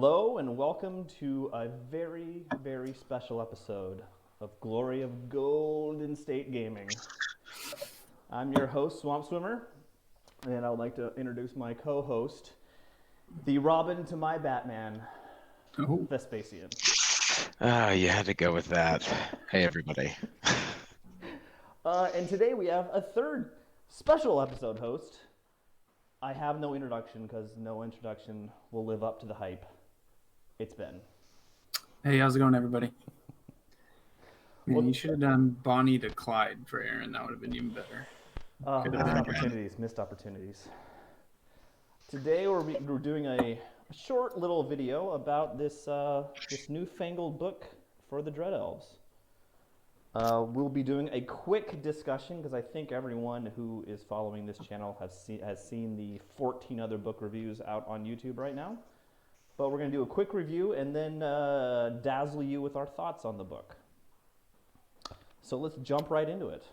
Hello and welcome to a very, very special episode of Glory of Golden State Gaming. I'm your host, Swamp Swimmer, and I would like to introduce my co-host, the Robin to my Batman, Vespasian. You had to go with that. Hey, everybody. And today we have a third special episode host. I have no introduction because no introduction will live up to the hype. It's Ben. Hey, how's it going, everybody? Man, you should have done Bonnie to Clyde for Aaron. That would have been even better. Missed opportunities. Today we're doing a short little video about this newfangled book for the Dread Elves. We'll be doing a quick discussion because I think everyone who is following this channel has seen the 14 other book reviews out on YouTube right now. But we're going to do a quick review and then dazzle you with our thoughts on the book. So let's jump right into it.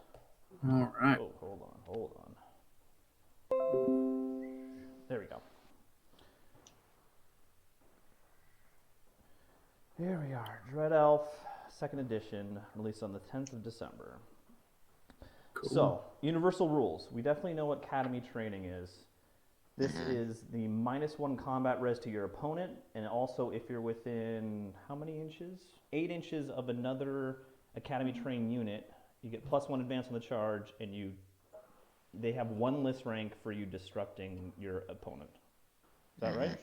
All right. Oh, hold on. There we go. Here we are, Dread Elf, 2nd edition, released on the 10th of December. Cool. So, universal rules. We definitely know what Academy training is. This is the -1 combat res to your opponent, and also if you're within, how many inches? 8 inches of another Academy trained unit, you get +1 advance on the charge, and they have 1 list rank for you destructing your opponent. Is that right?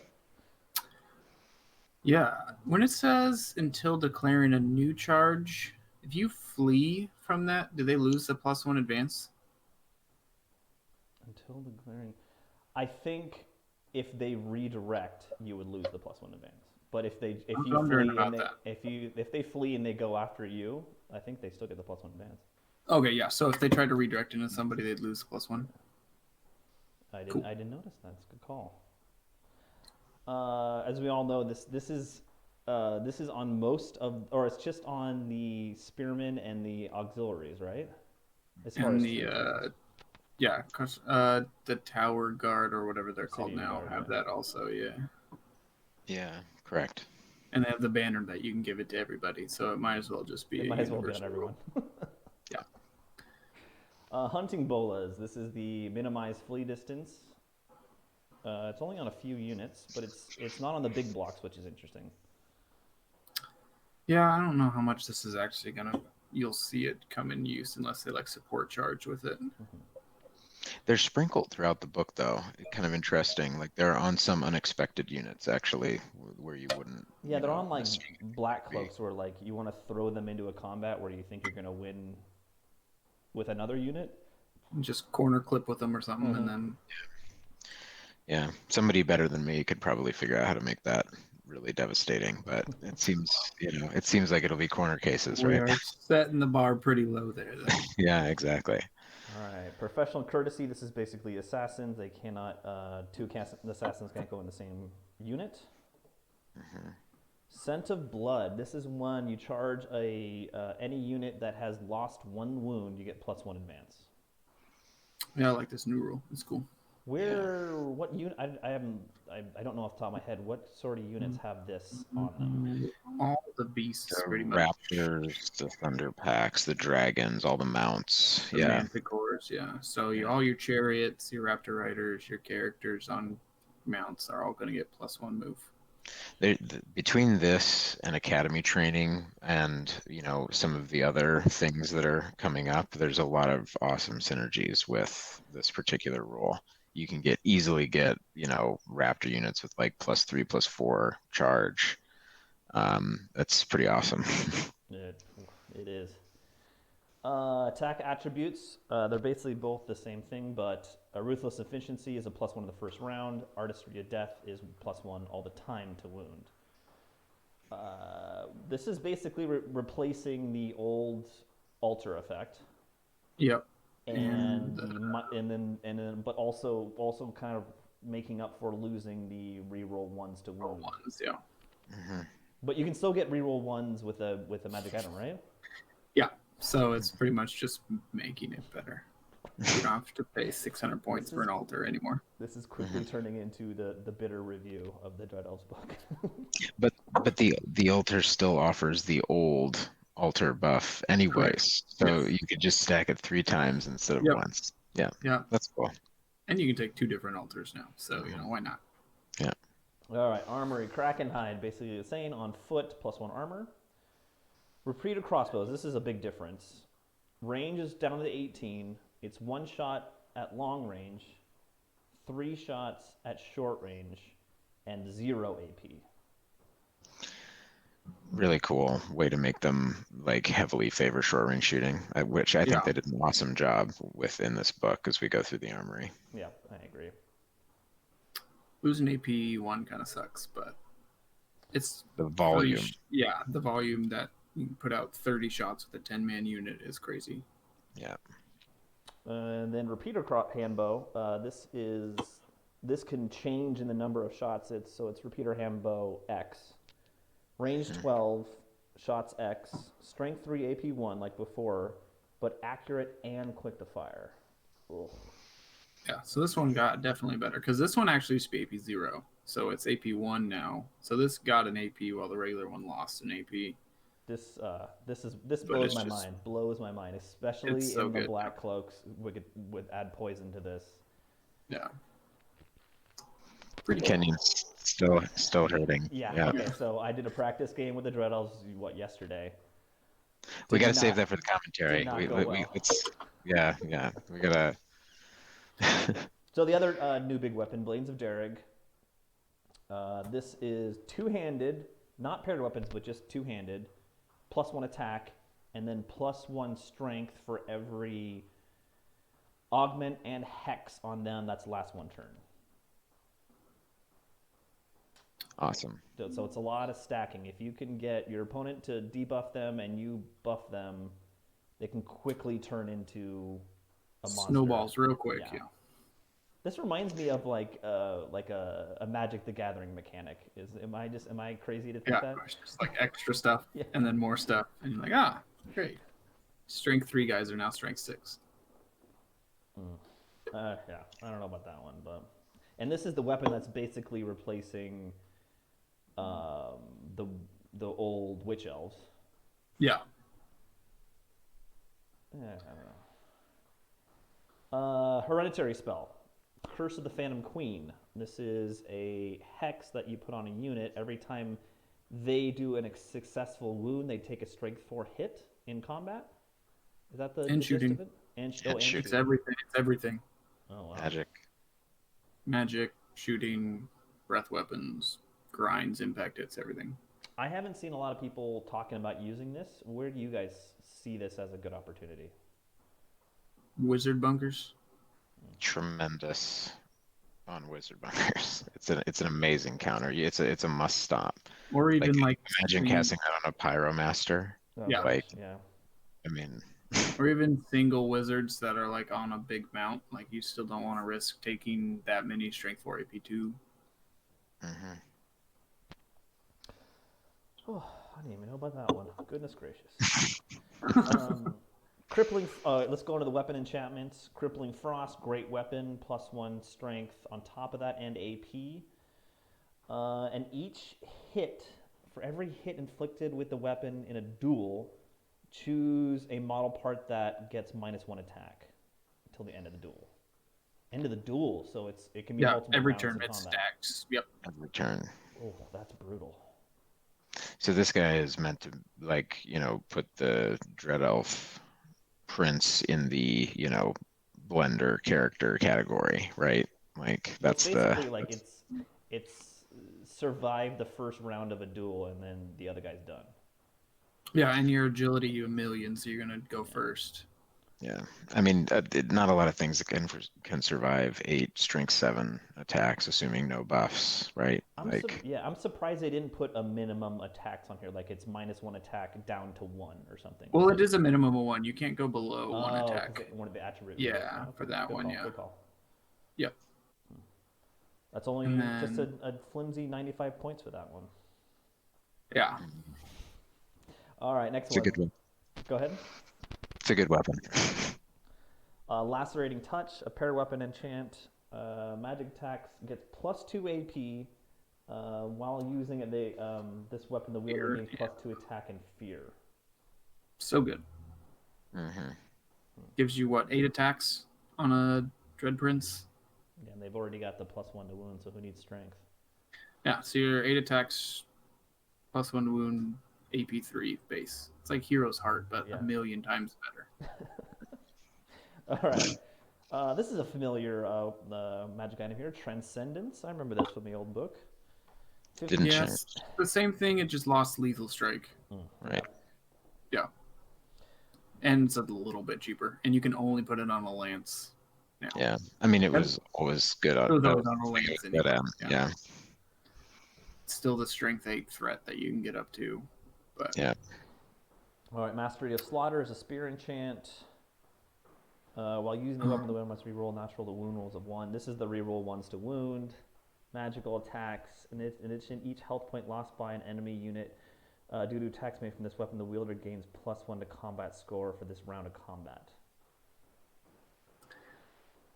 Yeah. When it says until declaring a new charge, if you flee from that, do they lose the +1 advance? Until declaring... I think if they redirect, you would lose the +1 advance. But if they flee and they go after you, I think they still get the +1 advance. Okay, yeah. So if they tried to redirect into somebody, they'd lose the +1. I didn't notice that. It's a good call. As we all know, this is on most of, or it's just on the spearmen and the auxiliaries, right? As far as yeah, because the tower guard or whatever they're called now have that also, yeah. Yeah, correct. And they have the banner that you can give it to everybody, so it might as well just be. It might as well be on everyone. Yeah. Hunting bolas. This is the minimized flee distance. It's only on a few units, but it's not on the big blocks, which is interesting. Yeah, I don't know how much this is actually gonna. You'll see it come in use unless they like support charge with it. They're sprinkled throughout the book, though. Kind of interesting. Like they're on some unexpected units, actually, where you wouldn't. Yeah, they're on like black cloaks, where like you want to throw them into a combat where you think you're gonna win with another unit. Just corner clip with them or something, and then. Yeah, somebody better than me could probably figure out how to make that really devastating, but it seems like it'll be corner cases, right? We are setting the bar pretty low there, though. Yeah, exactly. All right, professional courtesy. This is basically assassins. They cannot, two assassins can't go in the same unit. Scent of blood. This is one you charge any unit that has lost 1 wound, you get +1 advance. Yeah, I like this new rule. It's cool. What unit? I don't know off the top of my head. What sort of units have this on them? All the beasts, pretty much. Raptors, the thunderpacks, the dragons, all the mounts. The Manticores, yeah. So all your chariots, your Raptor riders, your characters on mounts are all going to get +1 move. Between this and Academy training and some of the other things that are coming up, there's a lot of awesome synergies with this particular rule. You can easily get Raptor units with like +3, +4 charge. That's pretty awesome. It is. Attack attributes. They're basically both the same thing, but Ruthless Efficiency is a +1 in the first round. Artistry of Death is +1 all the time to wound. This is basically replacing the old altar effect. Yep. But also kind of making up for losing the reroll 1s to wound. Ones, yeah. But you can still get reroll 1s with a magic item, right? Yeah. So it's pretty much just making it better. You don't have to pay 600 points for an altar anymore. This is quickly turning into the bitter review of the Dread Elves book. But the altar still offers the old altar buff anyways. So Yes. you could just stack it 3 times instead of Yep. once. Yeah. Yeah. That's cool. And you can take 2 different altars now. So, why not? Yeah. All right, Armory, Krakenhide, basically the same on foot, +1 armor. Repeater crossbows, this is a big difference. Range is down to 18. It's 1 shot at long range, 3 shots at short range, and 0 AP. Really cool way to make them like heavily favor short range shooting, which I think they did an awesome job with in this book as we go through the armory. Yeah, I agree. Losing AP 1 kind of sucks, but it's the volume. The volume that you can put out 30 shots with a 10-man unit is crazy. Yeah. And then repeater handbow. This can change in the number of shots. It's repeater handbow X, range 12, shots X, strength 3, AP 1 like before, but accurate and quick to fire. Ugh. Yeah, so this one got definitely better because this one actually used to be AP 0, so it's AP 1 now. So this got an AP while the regular one lost an AP. This blows my mind. Blows my mind, especially in the black cloaks. Would add poison to this. Yeah. Kenyon's still hurting. Yeah. Okay. So I did a practice game with the Dread Elves. Yesterday. We got to save that for the commentary. Yeah. We gotta. So the other new big weapon, Blades of Derrig. This is 2-handed, not paired weapons, but just 2-handed. +1 attack, and then +1 strength for every augment and hex on them. That's last 1 turn. Awesome. So it's a lot of stacking. If you can get your opponent to debuff them and you buff them, they can quickly turn into a monster. Snowballs real quick. Yeah. This reminds me of like a Magic the Gathering mechanic. Am I crazy to think that? Yeah, just like extra stuff and then more stuff, and you're like, great. Strength 3 guys are now strength 6. Yeah, I don't know about that one, and this is the weapon that's basically replacing the old Witch Elves. Yeah. I don't know. Hereditary spell. Curse of the Phantom Queen. This is a hex that you put on a unit. Every time they do a successful wound, they take a strength 4 hit in combat. Is that the shooting? Gist of it? And shooting. It's everything. It's everything. Oh wow. Magic, shooting, breath weapons, grinds, impact hits, everything. I haven't seen a lot of people talking about using this. Where do you guys see this as a good opportunity? Wizard bunkers. Tremendous on wizard bunkers. It's an amazing counter. It's a must stop. Or even like imagine casting that on a pyromaster. I mean, or even single wizards that are like on a big mount. Like you still don't want to risk taking that many strength 4 AP2. Oh, I didn't even know about that one. Goodness gracious. Crippling. Let's go into the weapon enchantments. Crippling Frost, great weapon, +1 strength on top of that, and AP. And each hit, for every hit inflicted with the weapon in a duel, choose a model part that gets -1 attack until the end of the duel. End of the duel, so it can be multiple every rounds turn in it combat. stacks. Yep. Every turn. Oh, that's brutal. So this guy is meant to put the Dread Elf prince in the blender character category, right? Like that's basically it's survived the first round of a duel and then the other guy's done. Yeah, and your agility you 1,000,000, so you're gonna go first. Yeah, I mean, not a lot of things can survive 8 strength 7 attacks, assuming no buffs, right? I'm surprised they didn't put a minimum attacks on here, like it's -1 attack down to 1 or something. Well, it is a minimum of 1. You can't go below 1 attack. One of the attributes. Yeah, for that good one, call, yeah. Good call. Yep. That's only just a flimsy 95 points for that one. Yeah. All right, next one. It's a good one. Go ahead. It's a good weapon. Lacerating Touch, a paired weapon enchant. Magic attacks gets +2 AP. While using it, this weapon, the wielder gains +2 attack and fear. So good. Gives you what, 8 attacks on a Dread Prince? Yeah, and they've already got the +1 to wound, so who needs strength? Yeah, so your 8 attacks, +1 to wound, AP3 base. It's like Hero's Heart, but a million times better. All right. This is a familiar magic item here, Transcendence. I remember this from the old book. Didn't change. The same thing, it just lost Lethal Strike. Right. Yeah. And it's a little bit cheaper. And you can only put it on a lance now. Yeah. I mean, it was always good on, on a lance anyway. yeah. It's still the strength 8 threat that you can get up to. But yeah. All right, Mastery of Slaughter is a spear enchant. While using the weapon, the wielder must reroll natural to wound rolls of 1. This is the reroll 1s to wound. Magical attacks. In addition, each health point lost by an enemy unit due to attacks made from this weapon, the wielder gains +1 to combat score for this round of combat.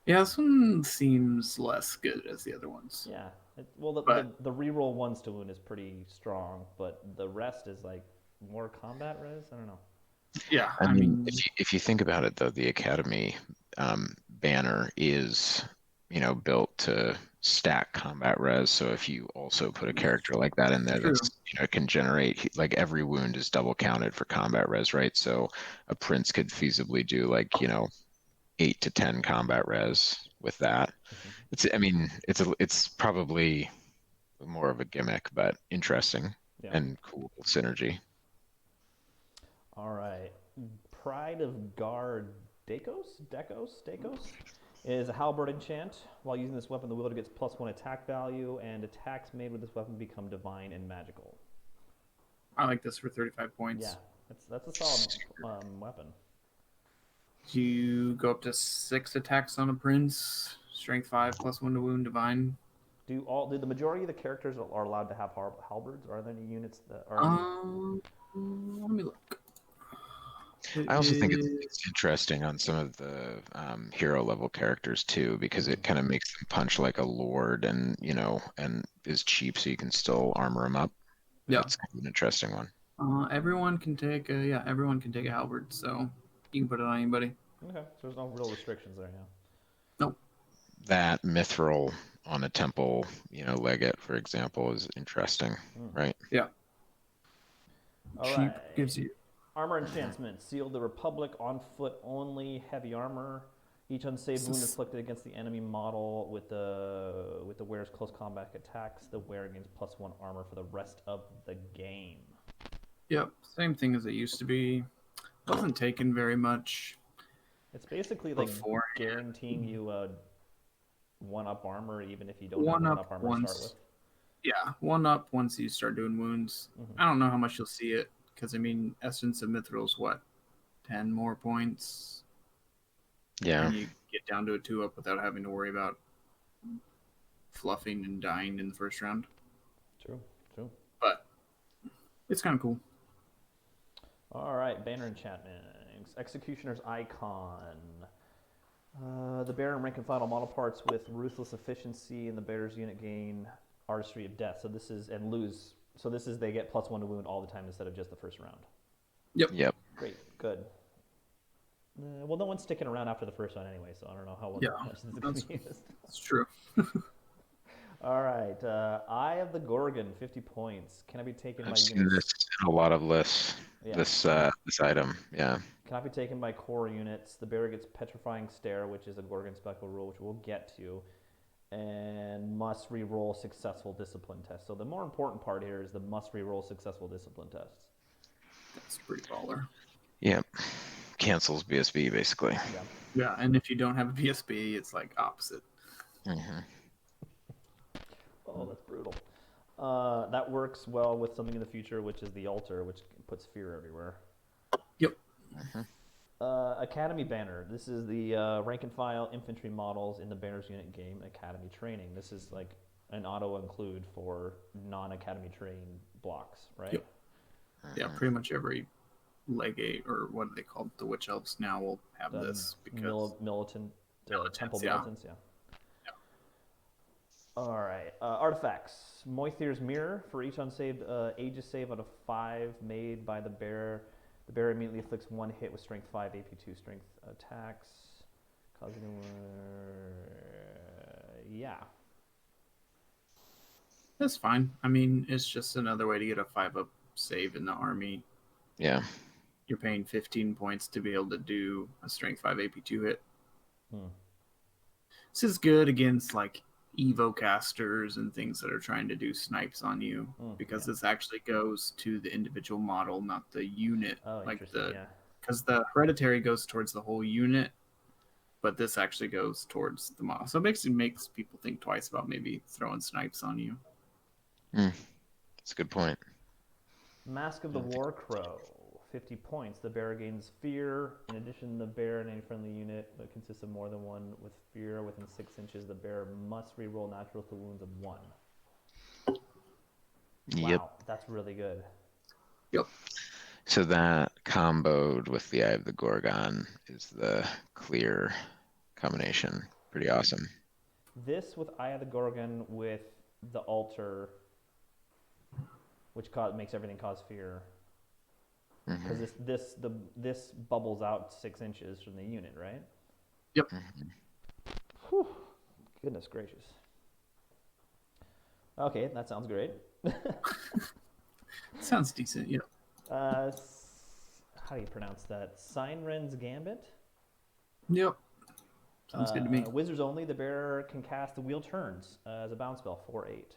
Yeah, this one seems less good as the other ones. Yeah. The reroll 1s to wound is pretty strong, but the rest is like more combat res? I don't know. Yeah, I mean, if you think about it, though, the Academy banner is, built to stack combat res. So if you also put a character like that in there, that's it can generate, like, every wound is double counted for combat res, right? So a prince could feasibly do 8 to 10 combat res with that. It's probably more of a gimmick, but interesting and cool synergy. All right. Pride of Dekos is a halberd enchant. While using this weapon, the wielder gets +1 attack value, and attacks made with this weapon become divine and magical. I like this for 35 points. Yeah, that's a solid weapon. You go up to 6 attacks on a prince, strength 5, +1 to wound, divine. Do the majority of the characters are allowed to have halberds? Or are there any units that are? Let me look. I also think it's interesting on some of the hero level characters too, because it kind of makes them punch like a lord, and and is cheap, so you can still armor them up. Yeah, it's kind of an interesting one. Everyone can take a halberd, so you can put it on anybody. Okay, so there's no real restrictions there, yeah. Nope. That mithril on a temple, legate, for example, is interesting, right? Yeah. All cheap right. gives you. Armor enchantment, Sealed the Republic, on foot only, heavy armor. Each unsaved wound inflicted against the enemy model with the wearer's close combat attacks, the wearer gains +1 armor for the rest of the game. Yep, same thing as it used to be. Wasn't taken very much. It's basically like guaranteeing you 1-up armor, even if you don't have 1-up armor to start with. Yeah, 1-up once you start doing wounds. I don't know how much you'll see it. Because, Essence of Mithril's what? 10 more points? Yeah. And you get down to a 2-up without having to worry about fluffing and dying in the first round. True. But it's kind of cool. All right, banner enchantments. Executioner's Icon. The bearer and rank and file model parts with ruthless efficiency, and the bearer's unit gain Artistry of Death. So this is, and lose. So this is, they get +1 to wound all the time instead of just the first round. Yep. Great, good. Well, no one's sticking around after the first round anyway, so I don't know how much this is going to be used. That's true. All right, Eye of the Gorgon, 50 points. Can I be taken by units? I've units? seen this in a lot of lists. Yeah. This item, yeah. Cannot be taken by core units. The bearer gets Petrifying Stare, which is a Gorgon special rule, which we'll get to, and must re-roll successful discipline tests. So the more important part here is the must re-roll successful discipline tests. That's pretty baller. Yep. Cancels BSB, basically. Yeah, and if you don't have a BSB, it's like opposite. Oh, that's brutal. That works well with something in the future, which is the altar, which puts fear everywhere. Yep. Academy banner. This is the rank and file infantry models in the banner's unit game Academy training. This is like an auto include for non-Academy trained blocks, right? Yep. Yeah, pretty much every legate, or what are they called? The witch elves now will have The this because militant, temple yeah. militants, yeah. All right, artifacts. Moithir's Mirror. For each unsaved Aegis save out of 5 made by the bear immediately inflicts 1 hit with strength 5, AP2 strength attacks. Causing yeah. That's fine. I mean, it's just another way to get a 5-up save in the army. Yeah. You're paying 15 points to be able to do a strength 5 AP2 hit. This is good against like Evo casters and things that are trying to do snipes on you, because this actually goes to the individual model, not the unit. Oh, like interesting, yeah. Because the hereditary goes towards the whole unit, but this actually goes towards the model. So it makes people think twice about maybe throwing snipes on you. That's a good point. Mask of the War Crow. 50 points. The bear gains fear. In addition, the bear in any friendly unit that consists of more than one with fear within 6 inches, the bear must reroll natural to wounds of 1. Yep. Wow, that's really good. Yep. So that comboed with the Eye of the Gorgon is the clear combination. Pretty awesome. This with Eye of the Gorgon with the altar, which makes everything cause fear. Because this bubbles out 6 inches from the unit, right? Yep. Whew. Goodness gracious. Okay, that sounds great. Sounds decent, yeah. How do you pronounce that? Siren's Gambit? Yep. Sounds good to me. Wizards only. The bearer can cast the Wheel Turns as a bounce spell, 4/8.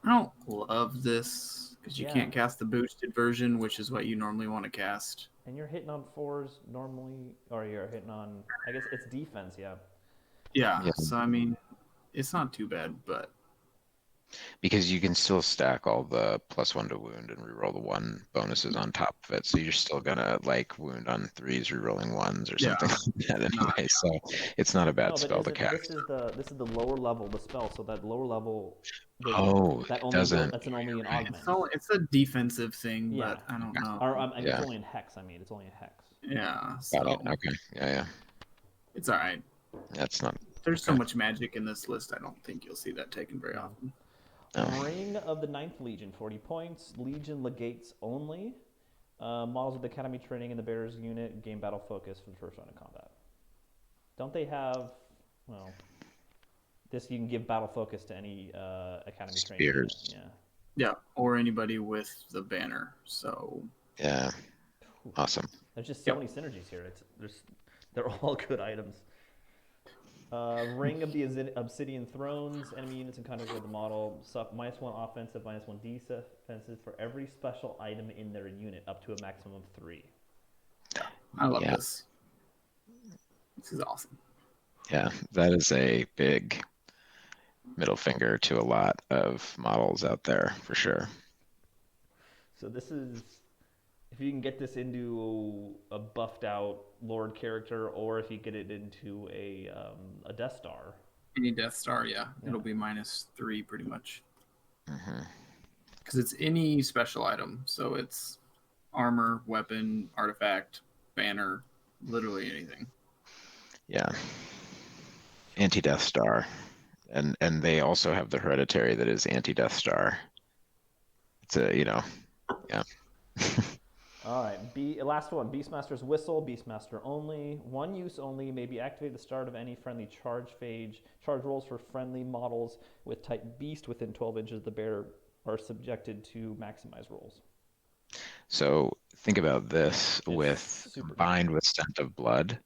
I don't love this because you can't cast the boosted version, which is what you normally want to cast. And you're hitting on 4s normally, or you're hitting on, I guess it's defense, yeah. Yeah, so I mean, it's not too bad, but... Because you can still stack all the +1 to wound and reroll the 1 bonuses on top of it, so you're still gonna like wound on 3s, rerolling 1s or something like that anyway. So it's not a bad spell to cast. This is the lower level of the spell, so that lower level. That's only an augment. It's a defensive thing, but I don't know. It's only in hex. I mean, it's only in hex. Yeah. So got it. Okay. Yeah. It's all right. That's not. There's so much magic in this list. I don't think you'll see that taken very often. Ring of the 9th Legion, 40 points. Legion legates only. Models of the Academy training in the Bears unit gain battle focus for the first round of combat. Don't they have, this you can give battle focus to any Academy training unit. Yeah, or anybody with the banner. So yeah, awesome. There's just so many synergies here. They're all good items. Ring of the Obsidian Thrones. Enemy units encountered with the model suck -1 offensive, -1 defensive for every special item in their unit, up to a maximum of 3. I love this. This is awesome. Yeah, that is a big middle finger to a lot of models out there for sure. So this is, if you can get this into a buffed out Lord character, or if you get it into a Death Star. Any Death Star, it'll be -3 pretty much. Because it's any special item, so it's armor, weapon, artifact, banner, literally anything. Yeah. Anti-Death Star. And they also have the hereditary that is anti-Death Star. It's yeah. All right, last one, Beastmaster's Whistle, Beastmaster only. 1 use only, may be activated at the start of any friendly charge phase. Charge rolls for friendly models with type Beast within 12 inches of the bear are subjected to maximize rolls. So think about this combined with Scent of Blood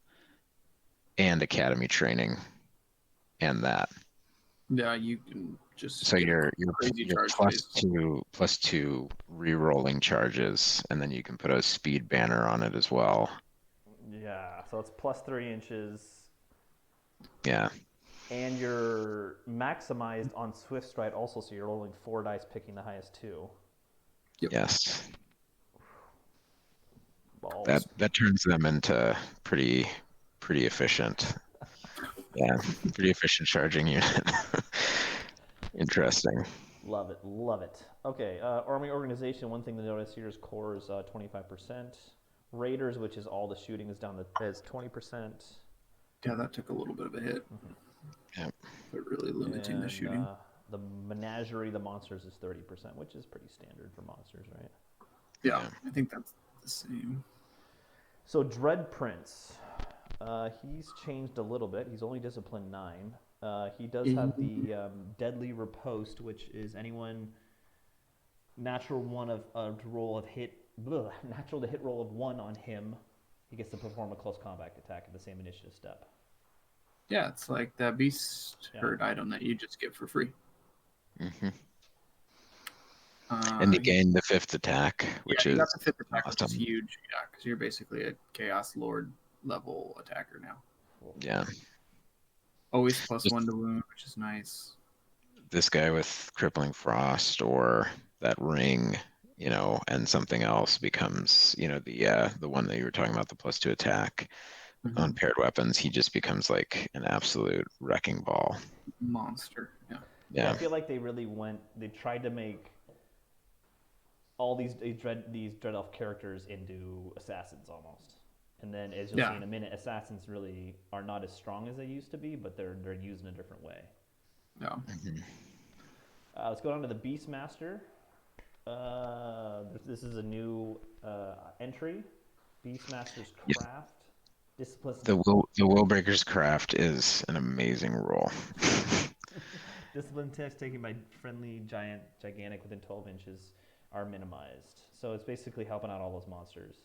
and Academy training and that. Yeah, you can just... So you're +2 re-rolling charges, and then you can put a speed banner on it as well. Yeah, so it's +3 inches. Yeah. And you're maximized on Swift Stride also, so you're rolling 4 dice, picking the highest 2. Yep. Yes. Balls. That turns them into pretty efficient. Yeah, pretty efficient charging unit. Interesting. Love it, love it. Okay, army organization. One thing to notice here is core is 25%. Raiders, which is all the shooting, is down to is 20%. Yeah, that took a little bit of a hit. Yep. But really limiting the shooting. The menagerie, the monsters, is 30%, which is pretty standard for monsters, right? Yeah, I think that's the same. So Dread Prince, he's changed a little bit. He's only discipline 9. He does have the deadly riposte, which is anyone natural to hit roll of 1 on him. He gets to perform a close combat attack at the same initiative step. Yeah, it's like that beast herd item that you just get for free. Mm-hmm. And you gain the 5th attack, which is got the 5th attack, awesome. which is huge. Yeah, because you're basically a Chaos Lord level attacker now. Yeah. Always +1 to wound, which is nice. This guy with crippling frost or that ring, you know, and something else becomes, you know, the one that you were talking about, the +2 attack on paired weapons. He just becomes like an absolute wrecking ball. Monster. Yeah. I feel like they really they tried to make all these Dread Elf characters into assassins almost. And then, as you'll see in a minute, assassins really are not as strong as they used to be, but they're used in a different way. Yeah. Let's go on to the Beastmaster. This is a new entry. Beastmaster's Craft. Discipline. The Willbreaker's Craft is an amazing role. Discipline tests taken by friendly gigantic within 12 inches are minimized. So it's basically helping out all those monsters.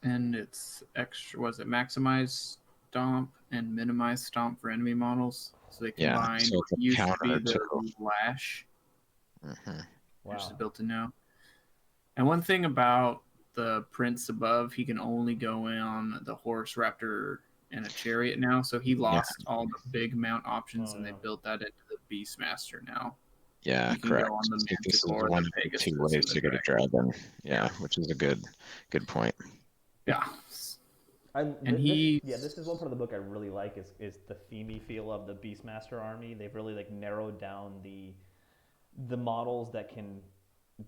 And it's extra, maximize stomp and minimize stomp for enemy models. So they combine so what used to be the lash. Wow. Which is built in now. And one thing about the prince above, he can only go in on the horse, raptor, and a chariot now. So he lost all the big mount options, and they built that into the Beastmaster now. Yeah, you can correct. go on the This is Manticore, one the of the Pegasus, 2 ways to get a dragon. Yeah, which is a good point. Yeah. This is one part of the book I really like is the themey feel of the Beastmaster army. They've really like narrowed down the models that can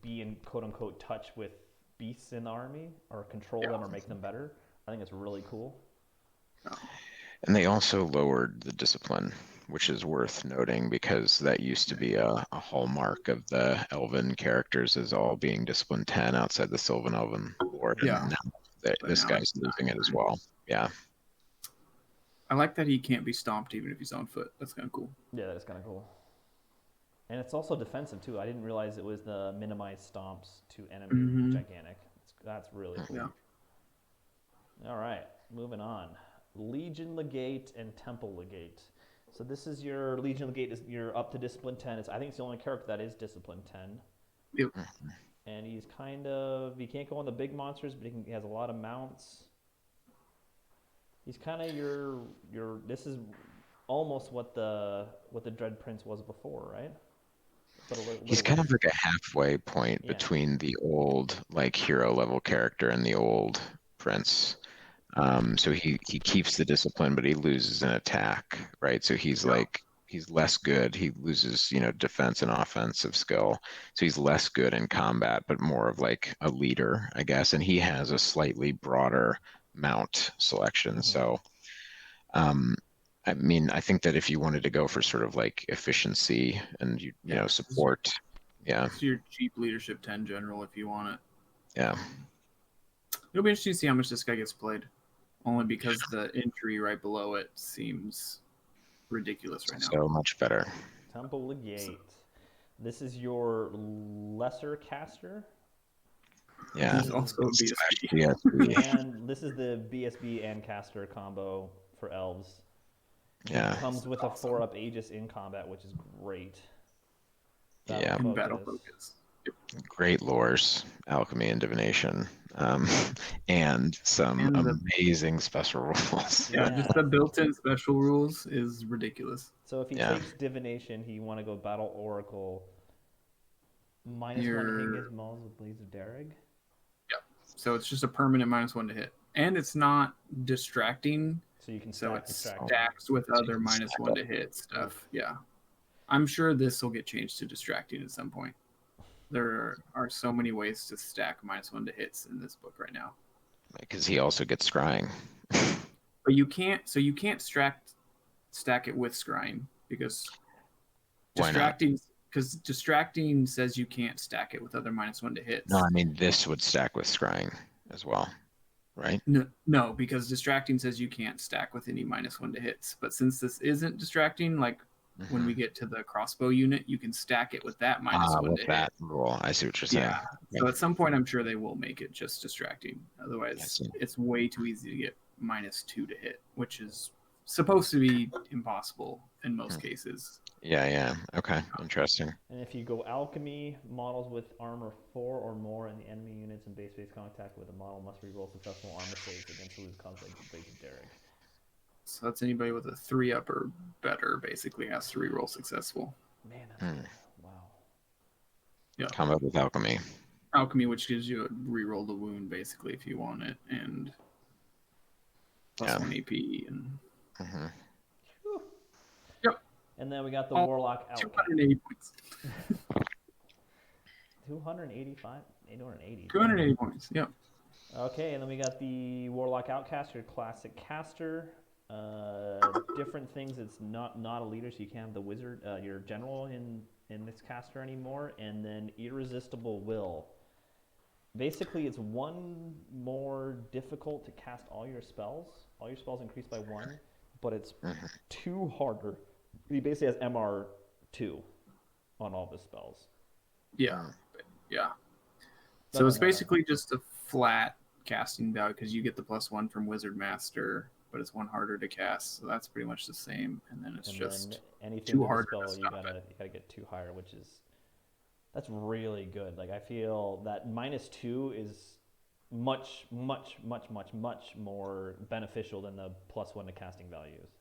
be in quote unquote touch with beasts in the army or control them or make them better. I think it's really cool. And they also lowered the discipline, which is worth noting because that used to be a hallmark of the Elven characters as all being discipline 10 outside the Sylvan Elven lore. Yeah. And now this guy's losing it as well. Yeah. I like that he can't be stomped even if he's on foot. That's kind of cool. Yeah, that's kind of cool. And it's also defensive too. I didn't realize it was the minimized stomps to enemy gigantic. That's really cool. Yeah. All right, moving on. Legion Legate and Temple Legate. So this is your Legion Legate. You're up to discipline 10. I think it's the only character that is discipline 10. Yep. And he's he can't go on the big monsters, but he has a lot of mounts. He's kind of this is almost what the Dread Prince was before, right? But he's kind of like a halfway point between the old like hero level character and the old prince. So he keeps the discipline, but he loses an attack, right? So he's he's less good. He loses, defense and offensive skill. So he's less good in combat, but more of like a leader, I guess. And he has a slightly broader mount selection. So, I mean, I think that if you wanted to go for sort of like efficiency and support, it's your cheap leadership 10 general if you want it. Yeah. It'll be interesting to see how much this guy gets played. Only because the entry right below it seems ridiculous right now. So much better. Temple Legate. This is your lesser caster. Yeah. This is also BSB. And this is the BSB and caster combo for elves. Yeah. It comes with a 4-up Aegis in combat, which is great. Battle focus. Great lores, alchemy and divination, and some amazing special rules. Yeah, just the built-in special rules is ridiculous. So if he takes divination, he want to go battle oracle. -1 to hit his mauls with Blades of Darag. Yep. So it's just a permanent -1 to hit, and it's not distracting. So you can it's stacked with other -1 to hit stuff. Yeah. I'm sure this will get changed to distracting at some point. There are so many ways to stack -1 to hits in this book right now. Because he also gets scrying. But you can't. So you can't stack it with scrying because Why not? distracting says you can't stack it with other -1 to hits. No, I mean this would stack with scrying as well, right? No, because distracting says you can't stack with any -1 to hits. But since this isn't distracting, like when we get to the crossbow unit, you can stack it with that -1 with to that hit. rule. I see what you're saying. Yeah. So at some point, I'm sure they will make it just distracting. Otherwise, it's way too easy to get -2 to hit, which is supposed to be impossible in most cases. Yeah. Okay, interesting. And if you go alchemy, models with armor 4 or more and the enemy units in base contact with a model must reroll successful armor saves against lose conflict with Blades of Derek. So that's anybody with a 3-up or better basically has to reroll successful. Man, that's good. Wow. Yeah. Combat with alchemy. Alchemy, which gives you a reroll the wound basically if you want it, and +1 AP and. Yep. And then we got the Warlock out. 280 points. 285? 880. 280 points, yep. Okay, and then we got the Warlock Outcast, your classic caster. Different things. It's not a leader, so you can't have the wizard, your general in this caster anymore. And then Irresistible Will. Basically, it's 1 more difficult to cast all your spells. All your spells increase by 1, but it's 2 harder. He basically has MR2 on all of his spells. Yeah. So it's basically just a flat casting value because you get the +1 from Wizard Master, but it's 1 harder to cast, so that's pretty much the same. And then it's just anything 2 harder spell, to you stop gotta get 2 higher, that's really good. Like I feel that -2 is much more beneficial than the +1 to casting values.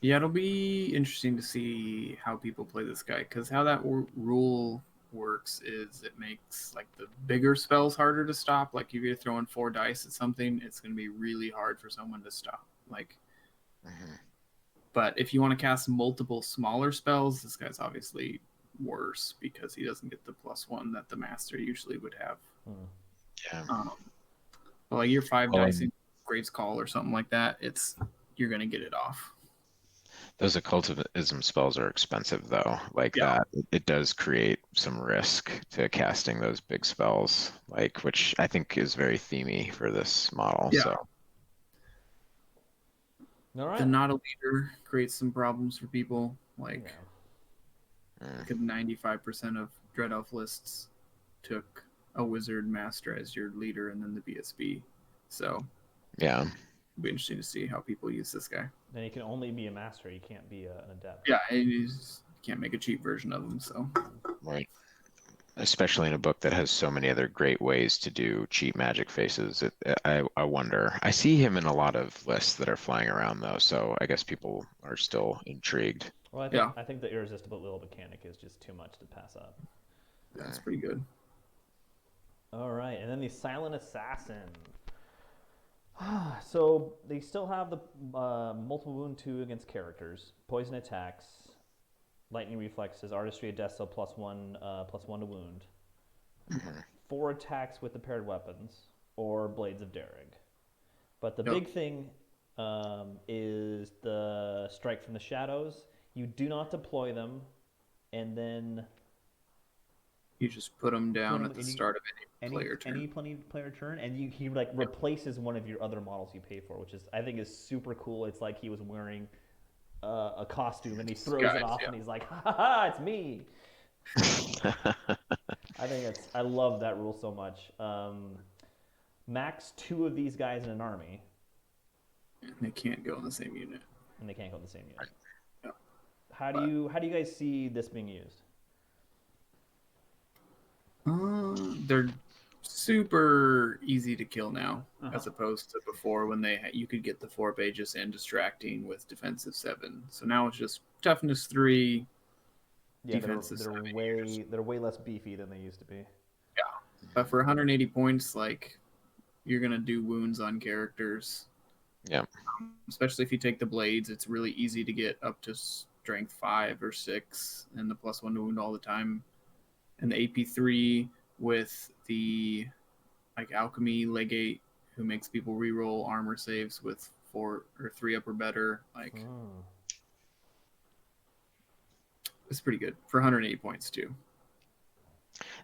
Yeah, it'll be interesting to see how people play this guy because how that rule works is it makes like the bigger spells harder to stop. Like if you're throwing 4 dice at something, it's going to be really hard for someone to stop. But if you want to cast multiple smaller spells, this guy's obviously worse because he doesn't get the +1 that the master usually would have. Yeah. But like your 5 dice in Grave's Call or something like that, you're going to get it off. Those occultism spells are expensive though. That, it does create some risk to casting those big spells, which I think is very themey for this model. Yeah. So. All right. The not a leader creates some problems for people. Like 95% of Dread Elf lists took a Wizard Master as your leader and then the BSB. So yeah. It'll be interesting to see how people use this guy. Then he can only be a master. He can't be an adept. Yeah, you can't make a cheap version of him. So right, especially in a book that has so many other great ways to do cheap magic faces. I wonder. I see him in a lot of lists that are flying around though, so I guess people are still intrigued. Well, I think the Irresistible Will mechanic is just too much to pass up. That's pretty good. All right, and then the Silent Assassin. So they still have the multiple wound 2 against characters, poison attacks, lightning reflexes, artistry, adesso +1 to wound, 4 attacks with the paired weapons, or Blades of Derek. But the big thing is the Strike from the Shadows. You do not deploy them, and then you just put them down at the start of any player turn, and he replaces one of your other models you pay for, which I think is super cool. It's like he was wearing a costume and he throws it off and he's like, ha ha ha, it's me. I love that rule so much. Max 2 of these guys in an army. And they can't go in the same unit. Right. Yeah. How do you guys see this being used? They're super easy to kill now, as opposed to before when you could get the 4 Aegis and distracting with defensive 7. So now it's just toughness 3. Yeah, they're way less beefy than they used to be. Yeah, but for 180 points, you're gonna do wounds on characters. Yeah. Especially if you take the blades, it's really easy to get up to strength 5 or 6 and the +1 to wound all the time. And the AP3 with the like alchemy legate who makes people reroll armor saves with 4 or 3 up or better. Like it's pretty good for 180 points too.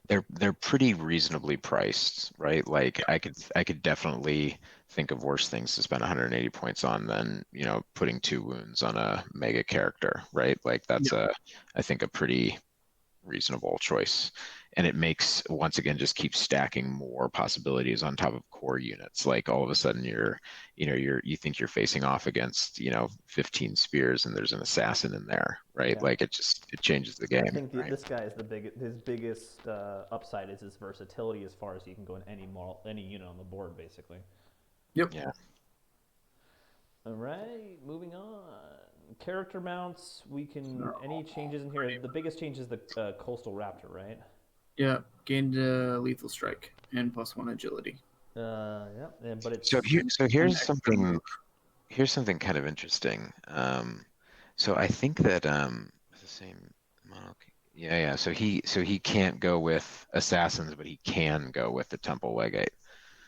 They're pretty reasonably priced, right? Like I could definitely think of worse things to spend 180 points on than, you know, putting 2 wounds on a mega character, right? Like that's I think a pretty reasonable choice. And it makes, once again, just keep stacking more possibilities on top of core units. Like all of a sudden you think you're facing off against, 15 spears and there's an assassin in there, right? Yeah. Like it changes the game. I think right? this guy is his biggest upside is his versatility as far as you can go in any unit on the board, basically. Yep. Yeah. All right, moving on. Character mounts, any changes in here? The biggest change is the coastal raptor, right? Yeah, gained lethal strike and +1 agility. Yeah, but it's Here's something kind of interesting. So I think that it's the same monarch. Yeah. So he can't go with assassins, but he can go with the temple legate.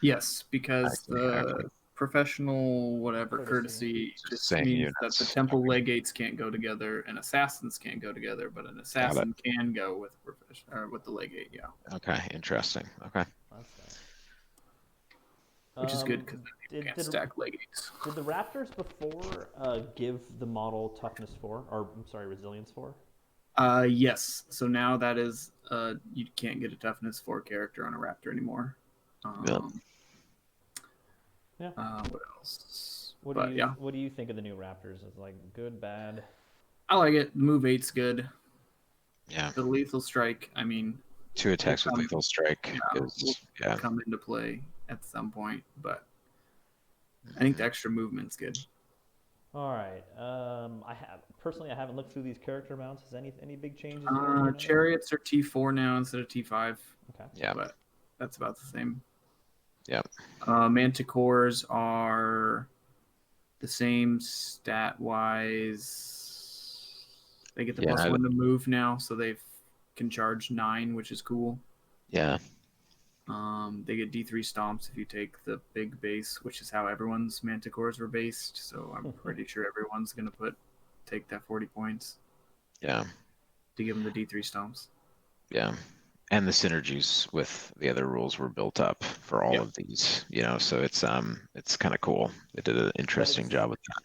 Yes, because the professional courtesy just Same means units. that the temple legates can't go together and assassins can't go together, but an assassin can go with with the legate. Yeah. Okay. Interesting. Okay. That's nice. Which is good because you can't stack legates. Did the Raptors before give the model toughness 4, or I'm sorry, resilience 4? Yes. So now that is you can't get a toughness 4 character on a Raptor anymore. Yeah. What else? What do you think of the new Raptors? Is like good, bad? I like it. Move 8's good. Yeah. The lethal strike. I mean, 2 attacks with lethal strike will come into play at some point, but I think the extra movement's good. All right. I haven't looked through these character mounts. Is any big changes? Chariots are T4 now instead of T5. Okay. Yeah. But that's about the same. Yeah. Manticores are the same stat wise. They get the +1 to move now, so they can charge 9, which is cool. Yeah. They get D3 stomps if you take the big base, which is how everyone's Manticores were based. So I'm pretty sure everyone's gonna take that 40 points. Yeah. To give them the D3 stomps. Yeah. And the synergies with the other rules were built up for all of these, so it's kind of cool. They did an interesting job with that.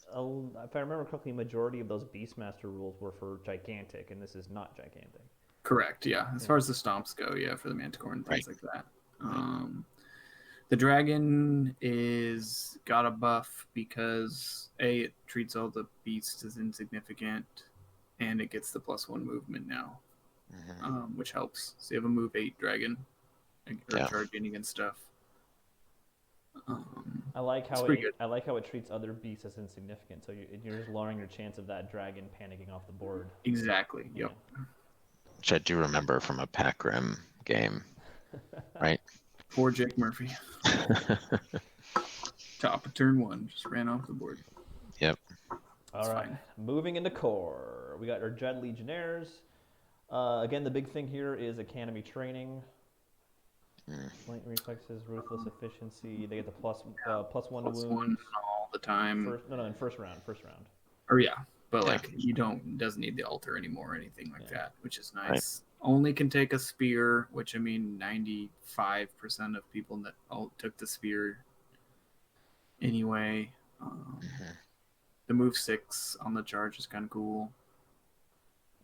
If I remember correctly, majority of those Beastmaster rules were for gigantic, and this is not gigantic. Correct, yeah. As far as the stomps go, for the Manticore and things like that. The dragon got a buff because it treats all the beasts as insignificant, and it gets the +1 movement now. Which helps. So you have a move 8 dragon, or charging against stuff. I like how it treats other beasts as insignificant. So you're just lowering your chance of that dragon panicking off the board. Exactly. Yep. Which I do remember from a Pack Rim game, right? Poor Jake Murphy. Top of turn 1, just ran off the board. Yep. All right. Moving into core, we got our Dread Legionnaires. Again, the big thing here is Academy training. Light reflexes, ruthless efficiency. They get the +1 to wounds all the time. In first round. Or but doesn't need the altar anymore or anything like that, which is nice. Right. Only can take a spear, which 95% of people that took the spear anyway. The move 6 on the charge is kind of cool.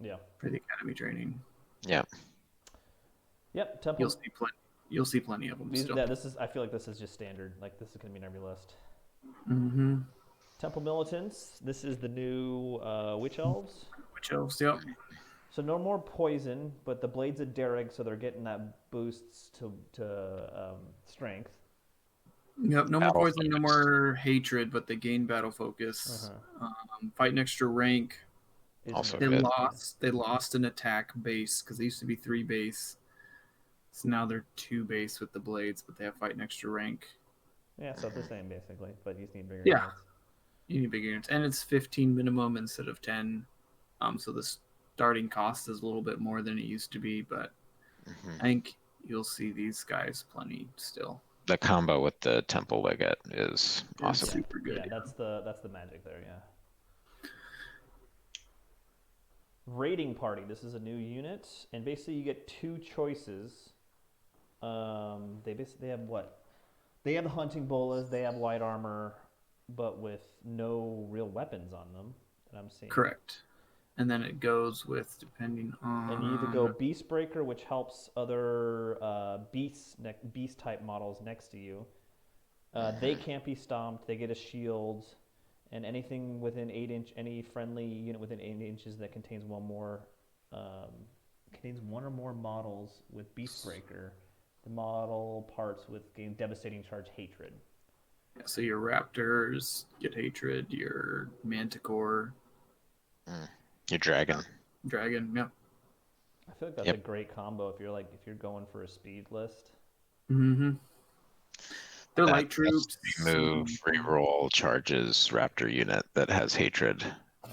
Yeah. For the Academy training. Yeah. Yep. Temple. You'll see plenty of them. I feel like this is just standard. Like this is gonna be in every list. Temple militants. This is the new witch elves. Witch elves. Yep. So no more poison, but the blades of Derek, so they're getting that boosts to strength. Yep. No more poison. No more hatred, but they gain battle focus. Fight an extra rank. Also they lost an attack base because they used to be 3 base. So now they're 2 base with the blades, but they have fight an extra rank. Yeah, so it's the same basically, but you just need bigger units. You need bigger units. And it's 15 minimum instead of 10. So the starting cost is a little bit more than it used to be, but I think you'll see these guys plenty still. The combo with the Temple Legate is awesome. It's super good. Yeah, that's the magic there. Yeah. Raiding Party. This is a new unit, and basically you get 2 choices. They have what? They have the hunting bolas. They have light armor, but with no real weapons on them that I'm seeing. Correct. And then it goes with depending on. And you either go Beastbreaker, which helps other beast type models next to you. They can't be stomped. They get a shield, and anything within 8 inch, any friendly unit within 8 inches that contains one or more models with Beastbreaker. The model parts with gain devastating charge hatred. Yeah, so your Raptors get hatred. Your Manticore. Your dragon. Yeah. I feel like that's a great combo if you're going for a speed list. Mm-hmm. They're light troops. Move, reroll, charges, Raptor unit that has hatred,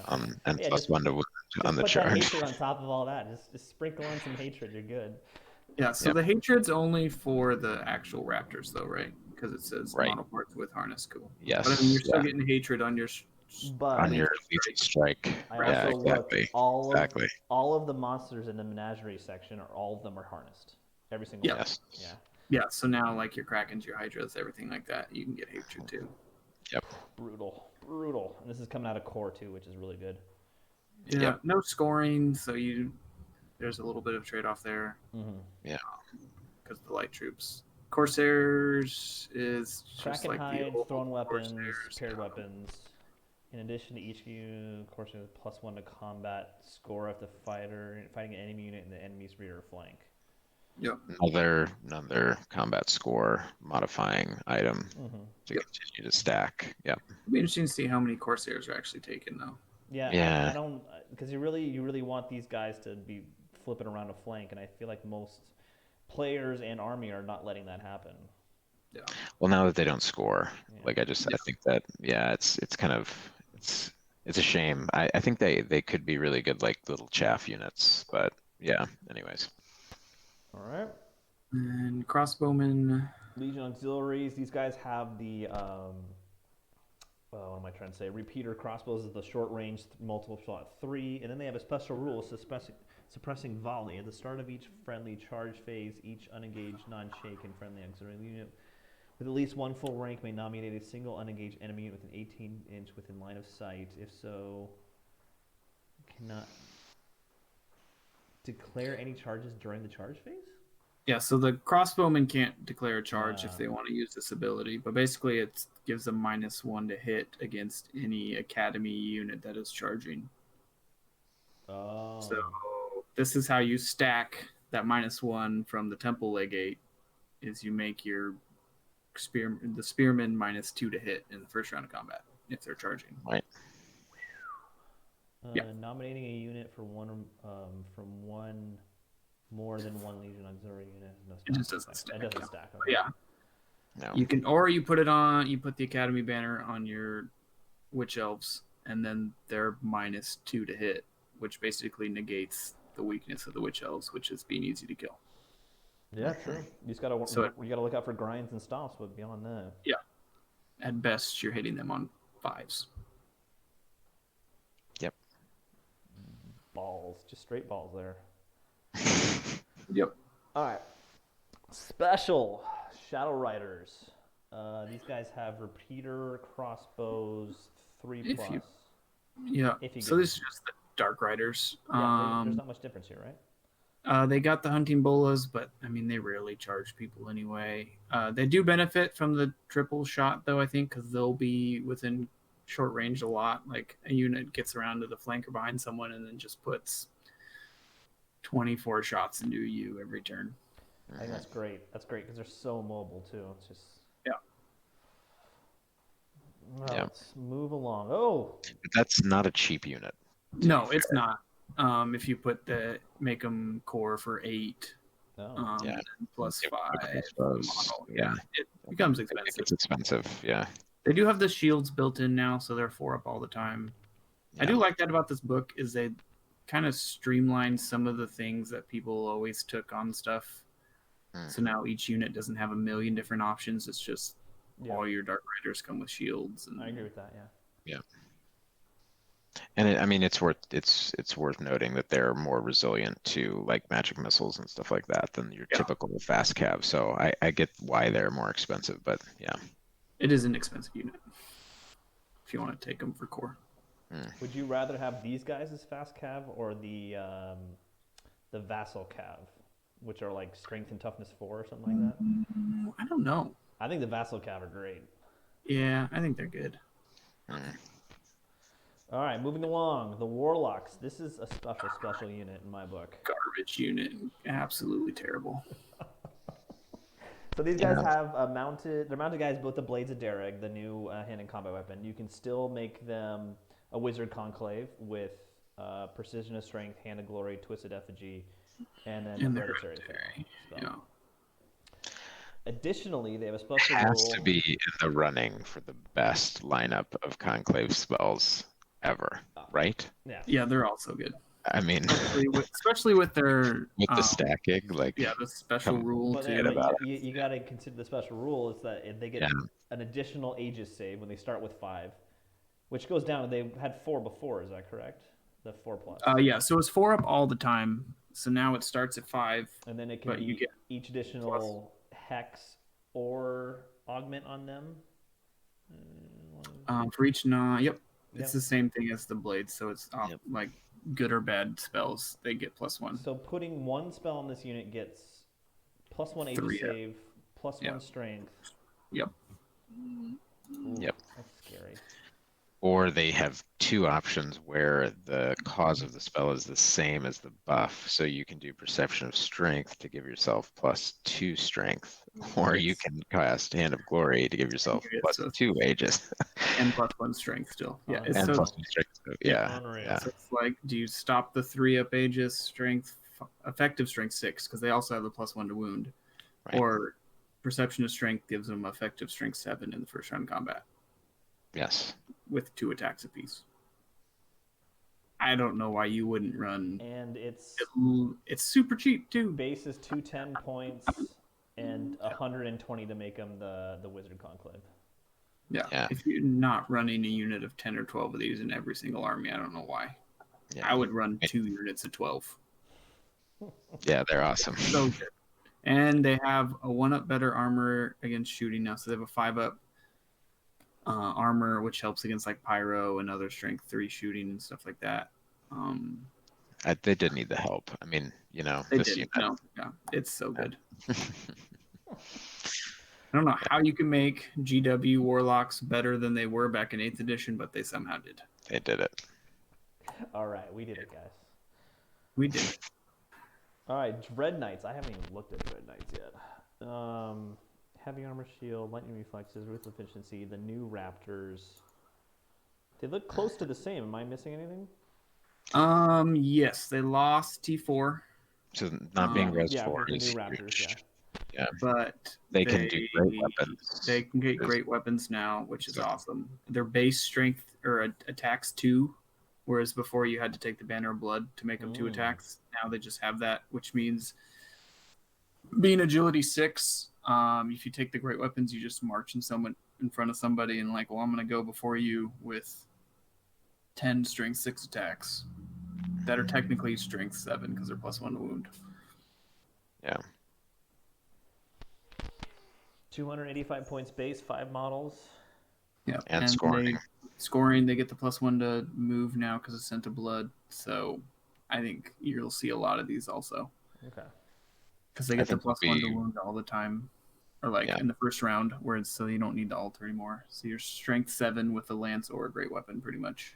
and plus 1 to wound on the charge. Put that hatred on top of all that. Just sprinkle on some hatred. You're good. Yeah. So the hatred's only for the actual Raptors, though, right? Because it says monoparts with harness. Cool. Yes. But I mean, you're still getting hatred on your. On your Legion strike. I also exactly. All of the monsters in the menagerie section all of them are harnessed. Every single one. Yes. Yeah. Yeah, so now like your Krakens, your Hydras, everything like that, you can get hatred too. Yep. Brutal. And this is coming out of core too, which is really good. Yeah. Yep. No scoring, so there's a little bit of trade off there. Mm-hmm. Yeah. Because the light troops. Corsairs is just Kraken like hides, the old thrown weapons, Corsairs, paired weapons. In addition to each of you, Corsair has +1 to combat score if the fighting an enemy unit in the enemy's rear or flank. Yep. Another combat score modifying item to continue to stack. Yep. It'll be interesting to see how many Corsairs are actually taken though. Yeah. I don't, because you really want these guys to be flipping around a flank, and I feel like most players and army are not letting that happen. Yeah. Well, now that they don't score, I think that it's kind of it's a shame. I think they could be really good like little chaff units, but yeah. Anyways. All right. And crossbowmen. Legion auxiliaries. These guys have the what am I trying to say? Repeater crossbows is the short range multiple shot 3, and then they have a special rule suppressing volley at the start of each friendly charge phase. Each unengaged, non-shaken friendly auxiliary unit with at least 1 full rank may nominate a single unengaged enemy unit within 18 inch within line of sight. If so, cannot declare any charges during the charge phase? Yeah, so the crossbowmen can't declare a charge if they want to use this ability, but basically it gives them -1 to hit against any academy unit that is charging. Oh. So this is how you stack that -1 from the Temple Legate, is you make your the spearmen -2 to hit in the first round of combat if they're charging. Right. Nominating a unit for one from one more than one Legion auxiliary unit. No stack. It just doesn't stack. It doesn't stack. Okay. Yeah. No. You can, or you put the Academy banner on your Witch Elves, and then they're -2 to hit, which basically negates the weakness of the Witch Elves, which is being easy to kill. Yeah, true. You just gotta you gotta look out for grinds and stomps, but beyond that, at best you're hitting them on 5s. Yep. Balls, just straight balls there. Yep. All right. Special Shadow Riders. These guys have repeater crossbows 3+. So this is just the Dark Riders. There's not much difference here, right? They got the hunting bolas, but I mean they rarely charge people anyway. They do benefit from the triple shot though, I think, because they'll be within short range a lot. Like a unit gets around to the flank or behind someone and then just puts 24 shots into you every turn. I think that's great. That's great because they're so mobile too. It's just Let's move along. Oh, but that's not a cheap unit. No, it's not. If you make them core for 8, plus 5 model, it becomes expensive. It's expensive, yeah. They do have the shields built in now, so they're 4 up all the time. I do like that about this book is kind of streamlined some of the things that people always took on stuff. So now each unit doesn't have a million different options. It's just all your Dark Riders come with shields. And I agree with that. Yeah. And I mean, it's worth noting that they're more resilient to like magic missiles and stuff like that than your typical fast cav. So I get why they're more expensive, but yeah. It is an expensive unit if you want to take them for core. Would you rather have these guys as fast cav or the vassal cav, which are like strength and toughness 4 or something like that? I don't know. I think the vassal cav are great. Yeah, I think they're good. All right, moving along. The Warlocks. This is a special unit in my book. Garbage unit. Absolutely terrible. So these guys have they're mounted guys with the Blades of Dereg, the new hand-in combat weapon. You can still make them a Wizard Conclave with Precision of Strength, Hand of Glory, Twisted Effigy, and then Hereditary spell. Yeah. Additionally, they have a special rule. It has rule. to be in the running for the best lineup of Conclave spells ever, right? Yeah, they're all so good. I mean, especially with their the stacking, like the special rule. But you got to consider the special rule is that if they get an additional Aegis save when they start with 5, which goes down. They had 4 before. Is that correct? The 4+. So it's 4 up all the time. So now it starts at 5, and then it can be each additional hex or augment on them. For each it's the same thing as the blades. So it's like good or bad spells, they get +1. So putting 1 spell on this unit gets +1 Aegis save, +1 strength. Yep. Ooh, yep. That's scary. Or they have 2 options where the cause of the spell is the same as the buff. So you can do Perception of Strength to give yourself +2 strength, or you can cast Hand of Glory to give yourself +2 Aegis. And +1 strength still. Yeah, it's and +1 strength. Yeah. So it's like, do you stop the 3-up Aegis strength, effective strength 6, because they also have the +1 to wound, or Perception of Strength gives them effective strength 7 in the first round combat. Yes. With 2 attacks apiece. I don't know why you wouldn't run. And it's super cheap too. Base is 210 points and 120 to make them the Wizard Conclave. Yeah. If you're not running a unit of 10 or 12 of these in every single army, I don't know why. I would run 2 units of 12. Yeah, they're awesome. So good. And they have a 1-up better armor against shooting now. So they have a 5-up armor, which helps against like pyro and other strength 3 shooting and stuff like that. They did need the help. I mean, this unit. It's so good. I don't know how you can make GW Warlocks better than they were back in 8th edition, but they somehow did. They did it. All right, we did it, guys. We did it. All right, Dread Knights. I haven't even looked at Dread Knights yet. Heavy armor shield, lightning reflexes, ruthless efficiency, the new Raptors. They look close to the same. Am I missing anything? Yes, they lost T4. So not being res 4 the is new Raptors, huge. Yeah. But they can do great weapons. They can get great weapons now, which is awesome. Their base strength or attacks 2, whereas before you had to take the Banner of Blood to make them 2 attacks. Now they just have that, which means being agility 6. If you take the great weapons, you just march in front of somebody and like, well, I'm going to go before you with 10 strength 6 attacks that are technically strength 7 because they're +1 to wound. Yeah. 285 points base, 5 models. Yeah. And scoring. They get the +1 to move now because it's sent to blood. So I think you'll see a lot of these also. Okay. Because they get the +1 to wound all the time. Or like in the first round, where so you don't need to alter anymore. So you're strength 7 with a lance or a great weapon, pretty much.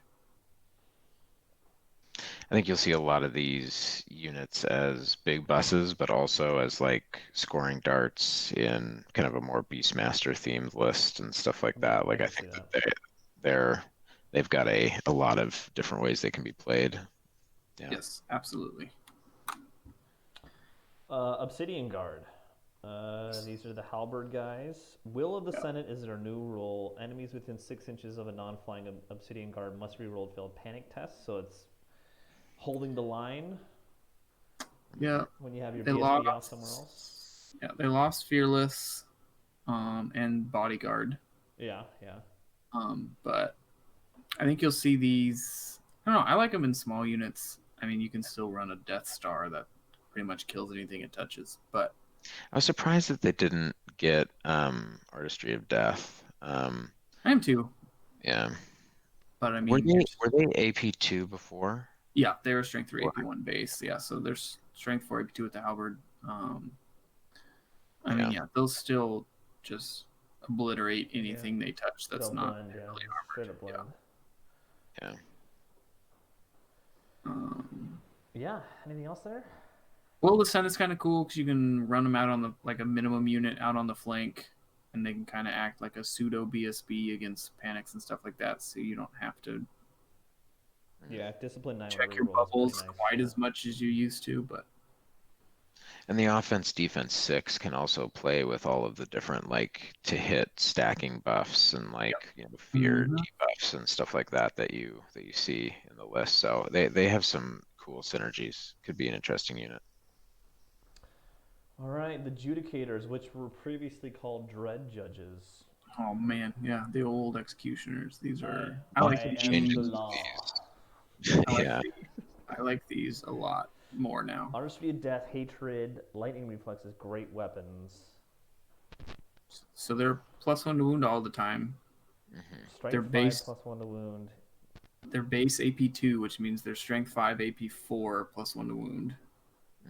I think you'll see a lot of these units as big buses, but also as like scoring darts in kind of a more Beastmaster themed list and stuff like that. Like I think that they've got a lot of different ways they can be played. Yeah. Yes, absolutely. Obsidian Guard. These are the Halberd guys. Will of the Senate is their new rule. Enemies within 6 inches of a non-flying Obsidian Guard must re-roll failed panic tests. So it's holding the line. Yeah. When you have your They BSB off somewhere else. Yeah, they lost Fearless, and Bodyguard. Yeah. But I think you'll see these. I don't know. I like them in small units. I mean, you can still run a Death Star that pretty much kills anything it touches. But I was surprised that they didn't get Artistry of Death. I am too. Yeah. But I Were mean, they AP2 before? yeah, they were Strength 3 AP1 base. Yeah, so there's Strength 4 AP2 with the Halberd. I mean, yeah, they'll still just obliterate anything they touch that's They'll not blend, really armored. straight up blend. Yeah. Anything else there? Well, the Senate is kind of cool because you can run them out on the a minimum unit out on the flank, and they can kind of act like a pseudo BSB against panics and stuff like that. So you don't have to Discipline 9 check your bubbles quite as much as you used to, but. And the offense defense 6 can also play with all of the different to hit stacking buffs and fear debuffs and stuff like that you see in the list. So they have some cool synergies. Could be an interesting unit. All right, the judicators, which were previously called dread judges. Oh man, yeah, the old executioners. These are I like the law. I like these a lot more now. Artistry of Death, Hatred, Lightning Reflexes, great weapons. So they're +1 to wound all the time. Strength their 5 base +1 to wound. Their base AP2, which means their Strength 5 AP4 +1 to wound.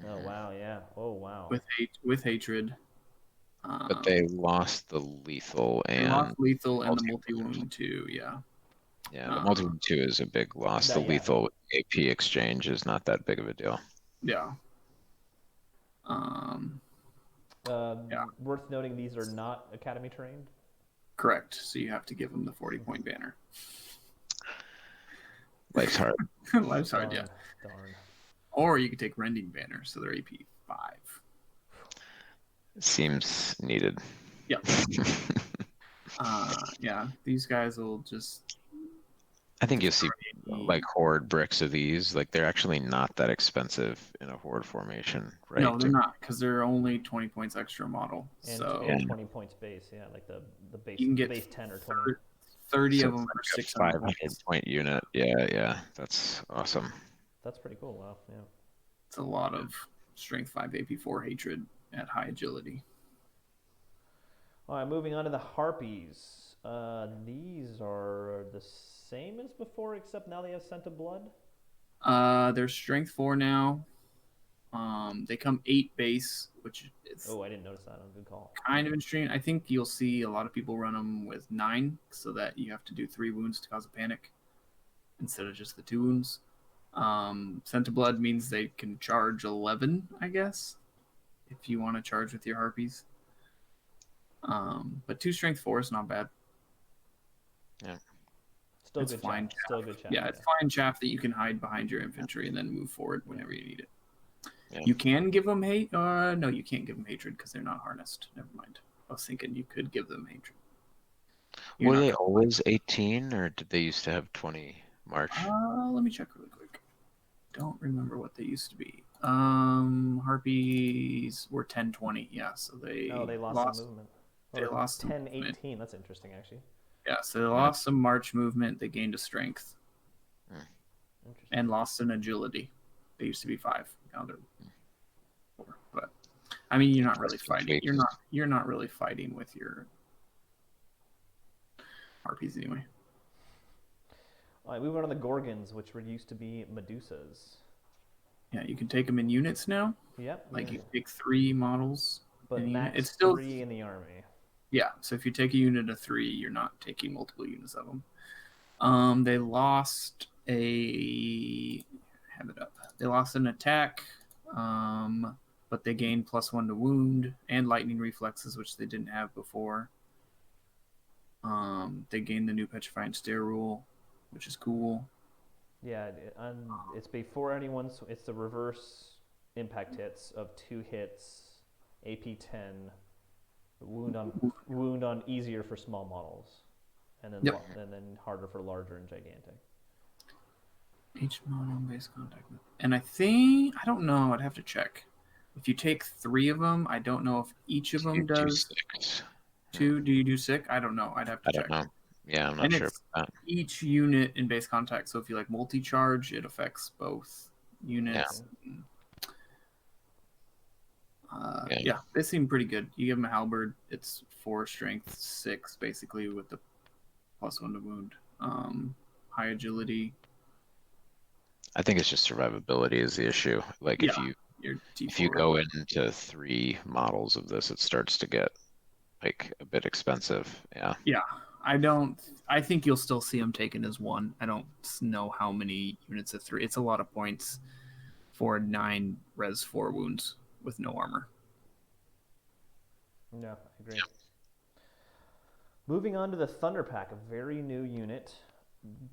Oh wow, yeah. Oh wow. With Hatred. But they lost the lethal and the multi-wound too, yeah. Yeah, the multi-wound 2 is a big loss. The lethal AP exchange is not that big of a deal. Yeah. Worth noting, these are not academy trained. Correct. So you have to give them the 40-point banner. Life's hard. Life's hard, yeah. Darn. Or you could take Rending Banner, so they're AP 5. Seems needed. Yeah. Yeah, these guys will just. I think you'll see horde bricks of these. They're actually not that expensive in a horde formation, right? No, they're not, because they're only 20 points extra model. And 20 points base, yeah, like the base. You can get base 10 or 20. 30 of them for 600 500-point unit. Yeah, that's awesome. That's pretty cool. Wow, yeah. It's a lot of Strength 5 AP4 Hatred at high agility. All right, moving on to the harpies. These are the same as before, except now they have Scent of Blood. They're Strength 4 now. They come 8 base, which is. Oh, I didn't notice that. Good call. Kind of interesting. I think you'll see a lot of people run them with 9, so that you have to do 3 wounds to cause a panic instead of just the 2 wounds. Scent of Blood means they can charge 11, I guess, if you want to charge with your harpies. But 2 Strength 4 is not bad. Yeah. Still good chaff. Yeah, it's fine chaff that you can hide behind your infantry and then move forward whenever you need it. Yeah. You can give them hate. No, you can't give them hatred because they're not harnessed. Never mind. I was thinking you could give them hatred. Were they always 18, or did they used to have 20 March? Let me check really quick. Don't remember what they used to be. Harpies were 10-20. Yeah, so they lost some movement. They lost 10-18. That's interesting, actually. Yeah, so they lost some March movement. They gained a strength. And lost an agility. They used to be 5. Now they're 4. But I mean, you're not really fighting. You're not really fighting with your harpies anyway. All right, moving on to the gorgons, which used to be Medusas. Yeah, you can take them in units now. Yep. You take 3 models. But max it's still 3 in the army. Yeah, so if you take a unit of 3, you're not taking multiple units of them. They lost They lost an attack, but they gained +1 to wound and lightning reflexes, which they didn't have before. They gained the new Petrifying Stare rule, which is cool. Yeah, it's before anyone's. It's the reverse impact hits of 2 hits, AP 10, wound on easier for small models, and then harder for larger and gigantic. Each mono base contact. And I don't know. I'd have to check. If you take 3 of them, I don't know if each of them Two does. six. 2? Do you do sick? I don't know. I'd have to I check. don't know. Yeah, I'm not And sure it's about that. each unit in base contact. So if you like multi-charge, it affects both units. Yeah, they seem pretty good. You give them a halberd, it's 4 strength, 6 basically with the +1 to wound. High agility. I think it's just survivability is the issue. Like if you go into 3 models of this, it starts to get like a bit expensive. Yeah. Yeah, I think you'll still see them taken as 1. I don't know how many units of 3. It's a lot of points for 9 res 4 wounds with no armor. Yeah, I agree. Moving on to the thunderpack, a very new unit.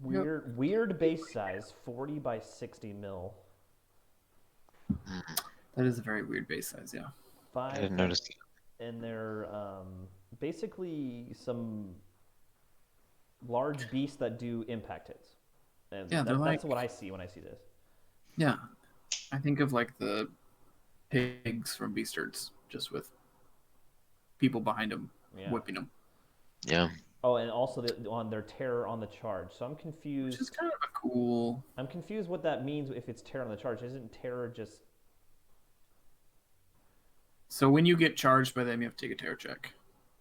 Weird base size, 40 by 60 mil. That is a very weird base size, yeah. 5. I didn't notice that. And they're basically some large beasts that do impact hits. And yeah, that's what I see when I see this. Yeah, I think of like the pigs from Beastmaster, just with people behind them whipping them. Yeah. Oh, and also on their terror on the charge. So I'm confused. Which is kind of a cool. I'm confused what that means if it's terror on the charge. Isn't terror just? So when you get charged by them, you have to take a terror check.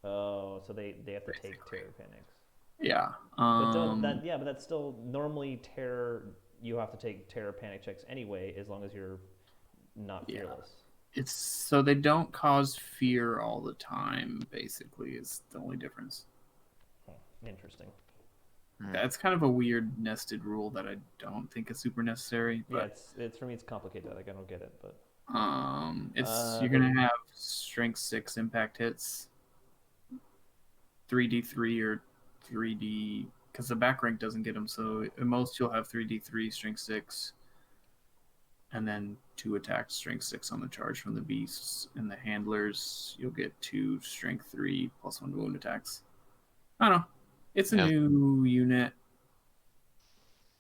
Oh, so they have to take terror panics. Yeah. But that's still normally terror. You have to take terror panic checks anyway, as long as you're not fearless. It's so they don't cause fear all the time. Basically, is the only difference. Interesting. That's kind of a weird nested rule that I don't think is super necessary. But, yeah, it's for me. It's complicated. Like I don't get it, but you're gonna have strength 6 impact hits, 3d3 or 3d because the back rank doesn't get them. So at most you'll have 3d3 strength 6, and then 2 attack strength 6 on the charge from the beasts, and the handlers you'll get 2 strength 3 +1 wound attacks. I don't know. It's a new unit.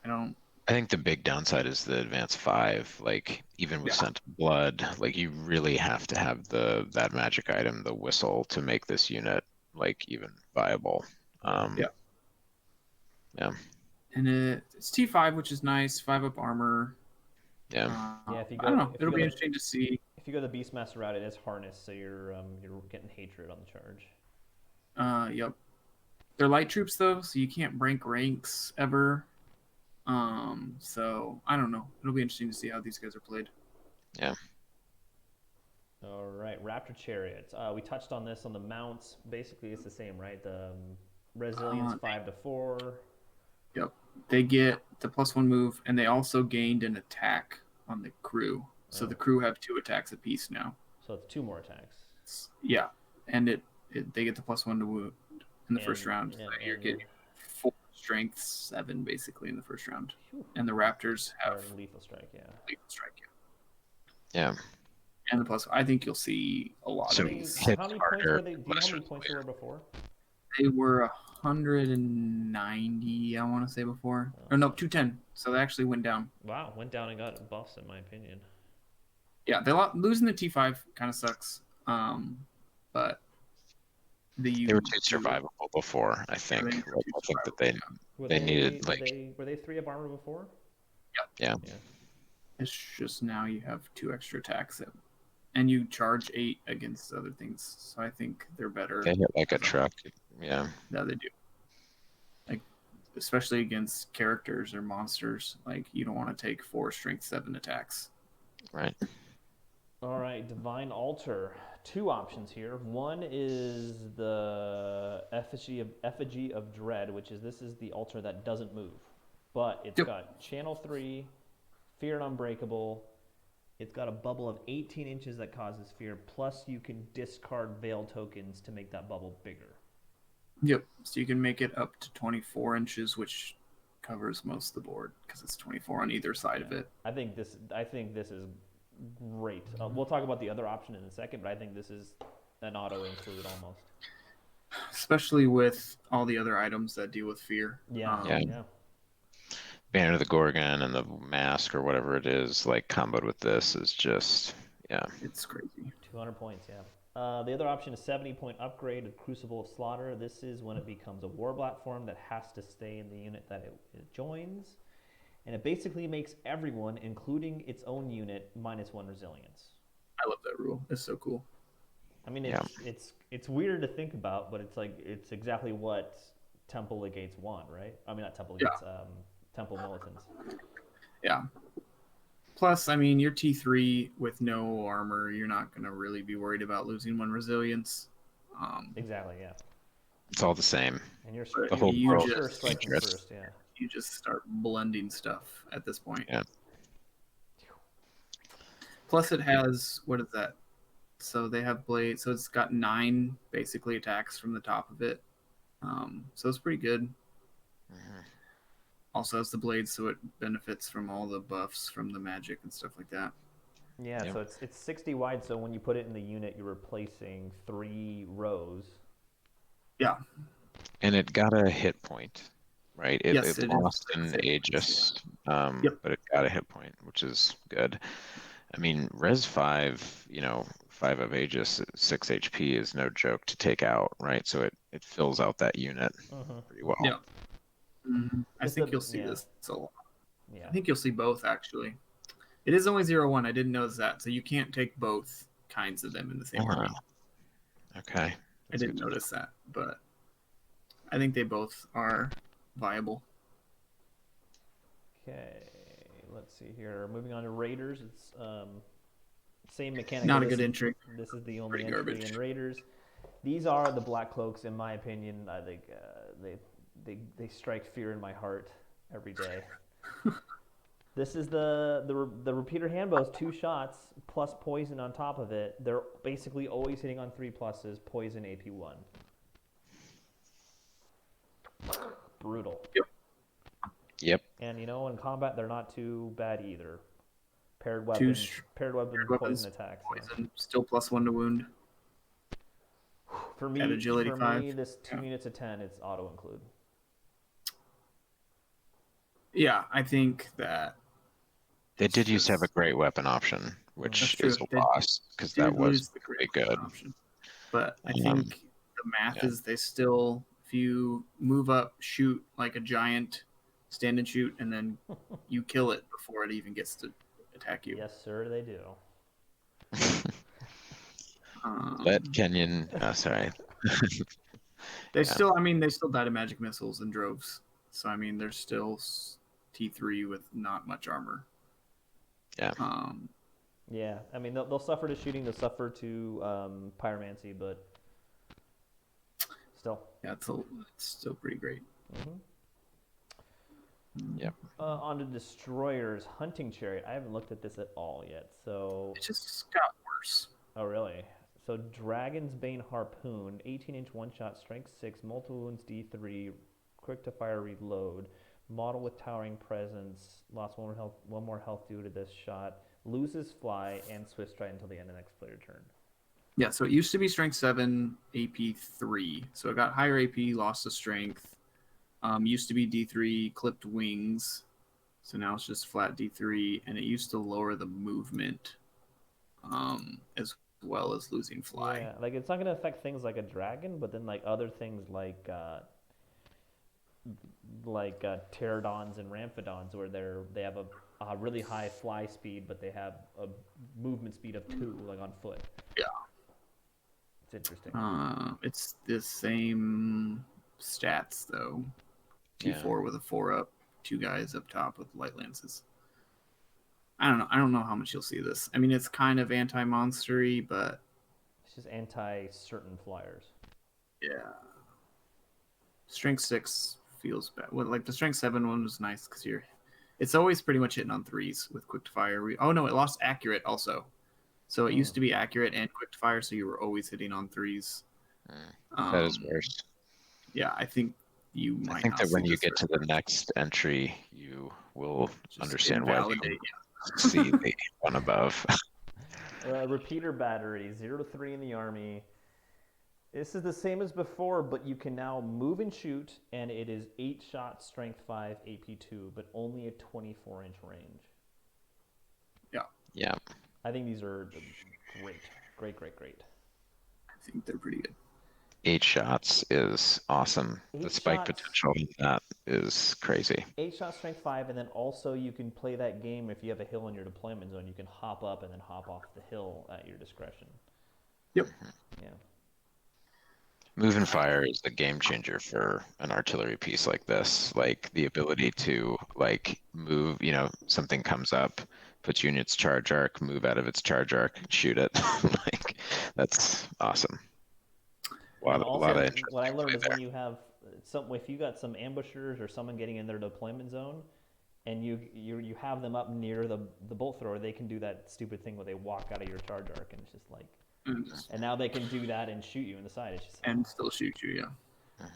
I think the big downside is the advanced 5. Like even with Scent of Blood, like you really have to have that magic item, the whistle, to make this unit like even viable. Yeah. And it's T5, which is nice. 5-up armor. Yeah. If you go, I don't know. It'll be interesting to see. If you go the Beastmaster route, it is harness, so you're getting hatred on the charge. Yep. They're light troops though, so you can't break ranks ever. So I don't know. It'll be interesting to see how these guys are played. Yeah. All right, Raptor chariots. We touched on this on the mounts. Basically, it's the same, right? The resilience 5 to 4. Yep. They get the +1 move, and they also gained an attack on the crew. So the crew have 2 attacks apiece now. So it's 2 more attacks. Yeah, and they get the +1 to wound in the first round. So you're getting 4 strength 7 basically in the first round. And the Raptors have lethal strike. Yeah. Lethal strike. Yeah. And the plus, I think you'll see a lot of these. How many points were they? Do you know how many points they were before? They were 190, I want to say before. Or no, 210. So they actually went down. Wow, went down and got buffs, in my opinion. Yeah, losing the T5 kind of sucks. But they were too survivable before, I think. I think that they needed like. Were they 3-up armor before? Yeah. It's just now you have 2 extra attacks and you charge 8 against other things. So I think they're better. They hit like a truck. Yeah. Yeah, they do. Like, especially against characters or monsters. Like, you don't want to take 4 strength 7 attacks. Right. All right, Divine Altar. 2 options here. One is the Effigy of Dread, which is this is the altar that doesn't move, but it's got Channel 3, Fear and Unbreakable. It's got a bubble of 18 inches that causes fear, plus you can discard Veil tokens to make that bubble bigger. Yep. So you can make it up to 24 inches, which covers most of the board because it's 24 on either side of it. I think this is great. We'll talk about the other option in a second, but I think this is an auto include almost. Especially with all the other items that deal with fear. Yeah. Banner of the Gorgon and the mask or whatever it is, like comboed with this is just, yeah. It's crazy. 200 points, yeah. The other option is 70-point upgrade of Crucible of Slaughter. This is when it becomes a war platform that has to stay in the unit that it joins. And it basically makes everyone, including its own unit, -1 resilience. I love that rule. It's so cool. I mean, it's weird to think about, but it's exactly what Temple Legates want, right? I mean, not Temple Legates, Temple Militants. Yeah. Plus, I mean, you're T3 with no armor. You're not going to really be worried about losing 1 resilience. Exactly, yeah. It's all the same. And you're the whole world sure striking first, yeah. You just start blending stuff at this point. Yeah. Plus, it has, what is that? So they have blade. So it's got 9 basically attacks from the top of it. So it's pretty good. Mhm. Also has the blade, so it benefits from all the buffs from the magic and stuff like that. Yeah, Yep. so it's 60 wide, so when you put it in the unit, you're replacing 3 rows. Yeah. And it got a hit point, right? Yes, it it lost is. an Aegis, Yep. but it got a hit point, which is good. I mean, Res 5, 5 of Aegis, 6 HP is no joke to take out, right? So it fills out that unit pretty well. Yeah. I think you'll see yeah. this a lot. Yeah. I think you'll see both, actually. It is only 0-1. I didn't notice that. So you can't take both kinds of them in the same army. Okay. I didn't notice that, but I think they both are viable. Okay, let's see here. Moving on to Raiders. It's same mechanic. Not a good entry. This is the only Pretty entry garbage. in Raiders. These are the Black Cloaks, in my opinion. I think they strike fear in my heart every day. This is the repeater handbows, 2 shots plus poison on top of it. They're basically always hitting on 3+, poison AP1. Brutal. Yep. And in combat they're not too bad either. Paired weapons, poison attacks. Poison, still +1 to wound. For me, At agility 5. This 2 units of 10, it's auto include. Yeah, I think that They did used to have a great weapon option, which is a loss because that was pretty good. Option. But I think the math is they still, if you move up, shoot like a giant, stand and shoot, and then you kill it before it even gets to attack you. Yes, sir, they do. Let Kenyon, sorry. They still die to magic missiles in droves. So, I mean, they're still T3 with not much armor. Yeah. Yeah, I mean, they'll suffer to shooting, they'll suffer to pyromancy, but still. Yeah, it's still pretty great. Yep. On to Destroyers, Hunting Chariot. I haven't looked at this at all yet, so... It just got worse. Oh, really? So, Dragon's Bane Harpoon, 18-inch one-shot, strength 6, multiple wounds D3, quick to fire reload, model with towering presence, lost 1 more health due to this shot, loses fly, and Swift stride until the end of the next player turn. Yeah, so it used to be strength 7, AP 3. So it got higher AP, lost the strength. Used to be D3, clipped wings. So now it's just flat D3, and it used to lower the movement as well as losing fly. Yeah, like it's not going to affect things like a dragon, but then like other things like pterodons and ramphidons, where they have a really high fly speed, but they have a movement speed of 2, like on foot. Yeah. It's interesting. It's the same stats though. T4 with a 4-up, 2 guys up top with light lances. I don't know how much you'll see this. I mean, it's kind of anti-monstery, but it's just anti-certain flyers. Yeah. Strength 6 feels bad. Well, like the strength 7 one was nice because it's always pretty much hitting on 3s with quick to fire. Oh no, it lost accurate also. So it used to be accurate and quick to fire, so you were always hitting on 3s. That is worse. Yeah, I think you might. I think that when you get to the next entry, you will understand why you see the one above. Repeater battery, 0 to 3 in the army. This is the same as before, but you can now move and shoot, and it is 8 shots, strength 5, AP2, but only a 24-inch range. Yeah. Yeah. I think these are great. Great. I think they're pretty good. 8 shots is awesome. 8 The spike shots, potential of that is crazy. 8 shots, strength 5, and then also you can play that game if you have a hill in your deployment zone. You can hop up and then hop off the hill at your discretion. Yep. Yeah. Move and fire is a game changer for an artillery piece like this. Like the ability to like move, something comes up, puts you in its charge arc, move out of its charge arc, shoot it. Like that's awesome. And also, lot of what I learned is there. when you have if you got some ambushers or someone getting in their deployment zone, and you have them up near the bolt thrower, they can do that stupid thing where they walk out of your charge arc, and it's just like, and now they can do that and shoot you in the side. It's just and still shoot you, yeah.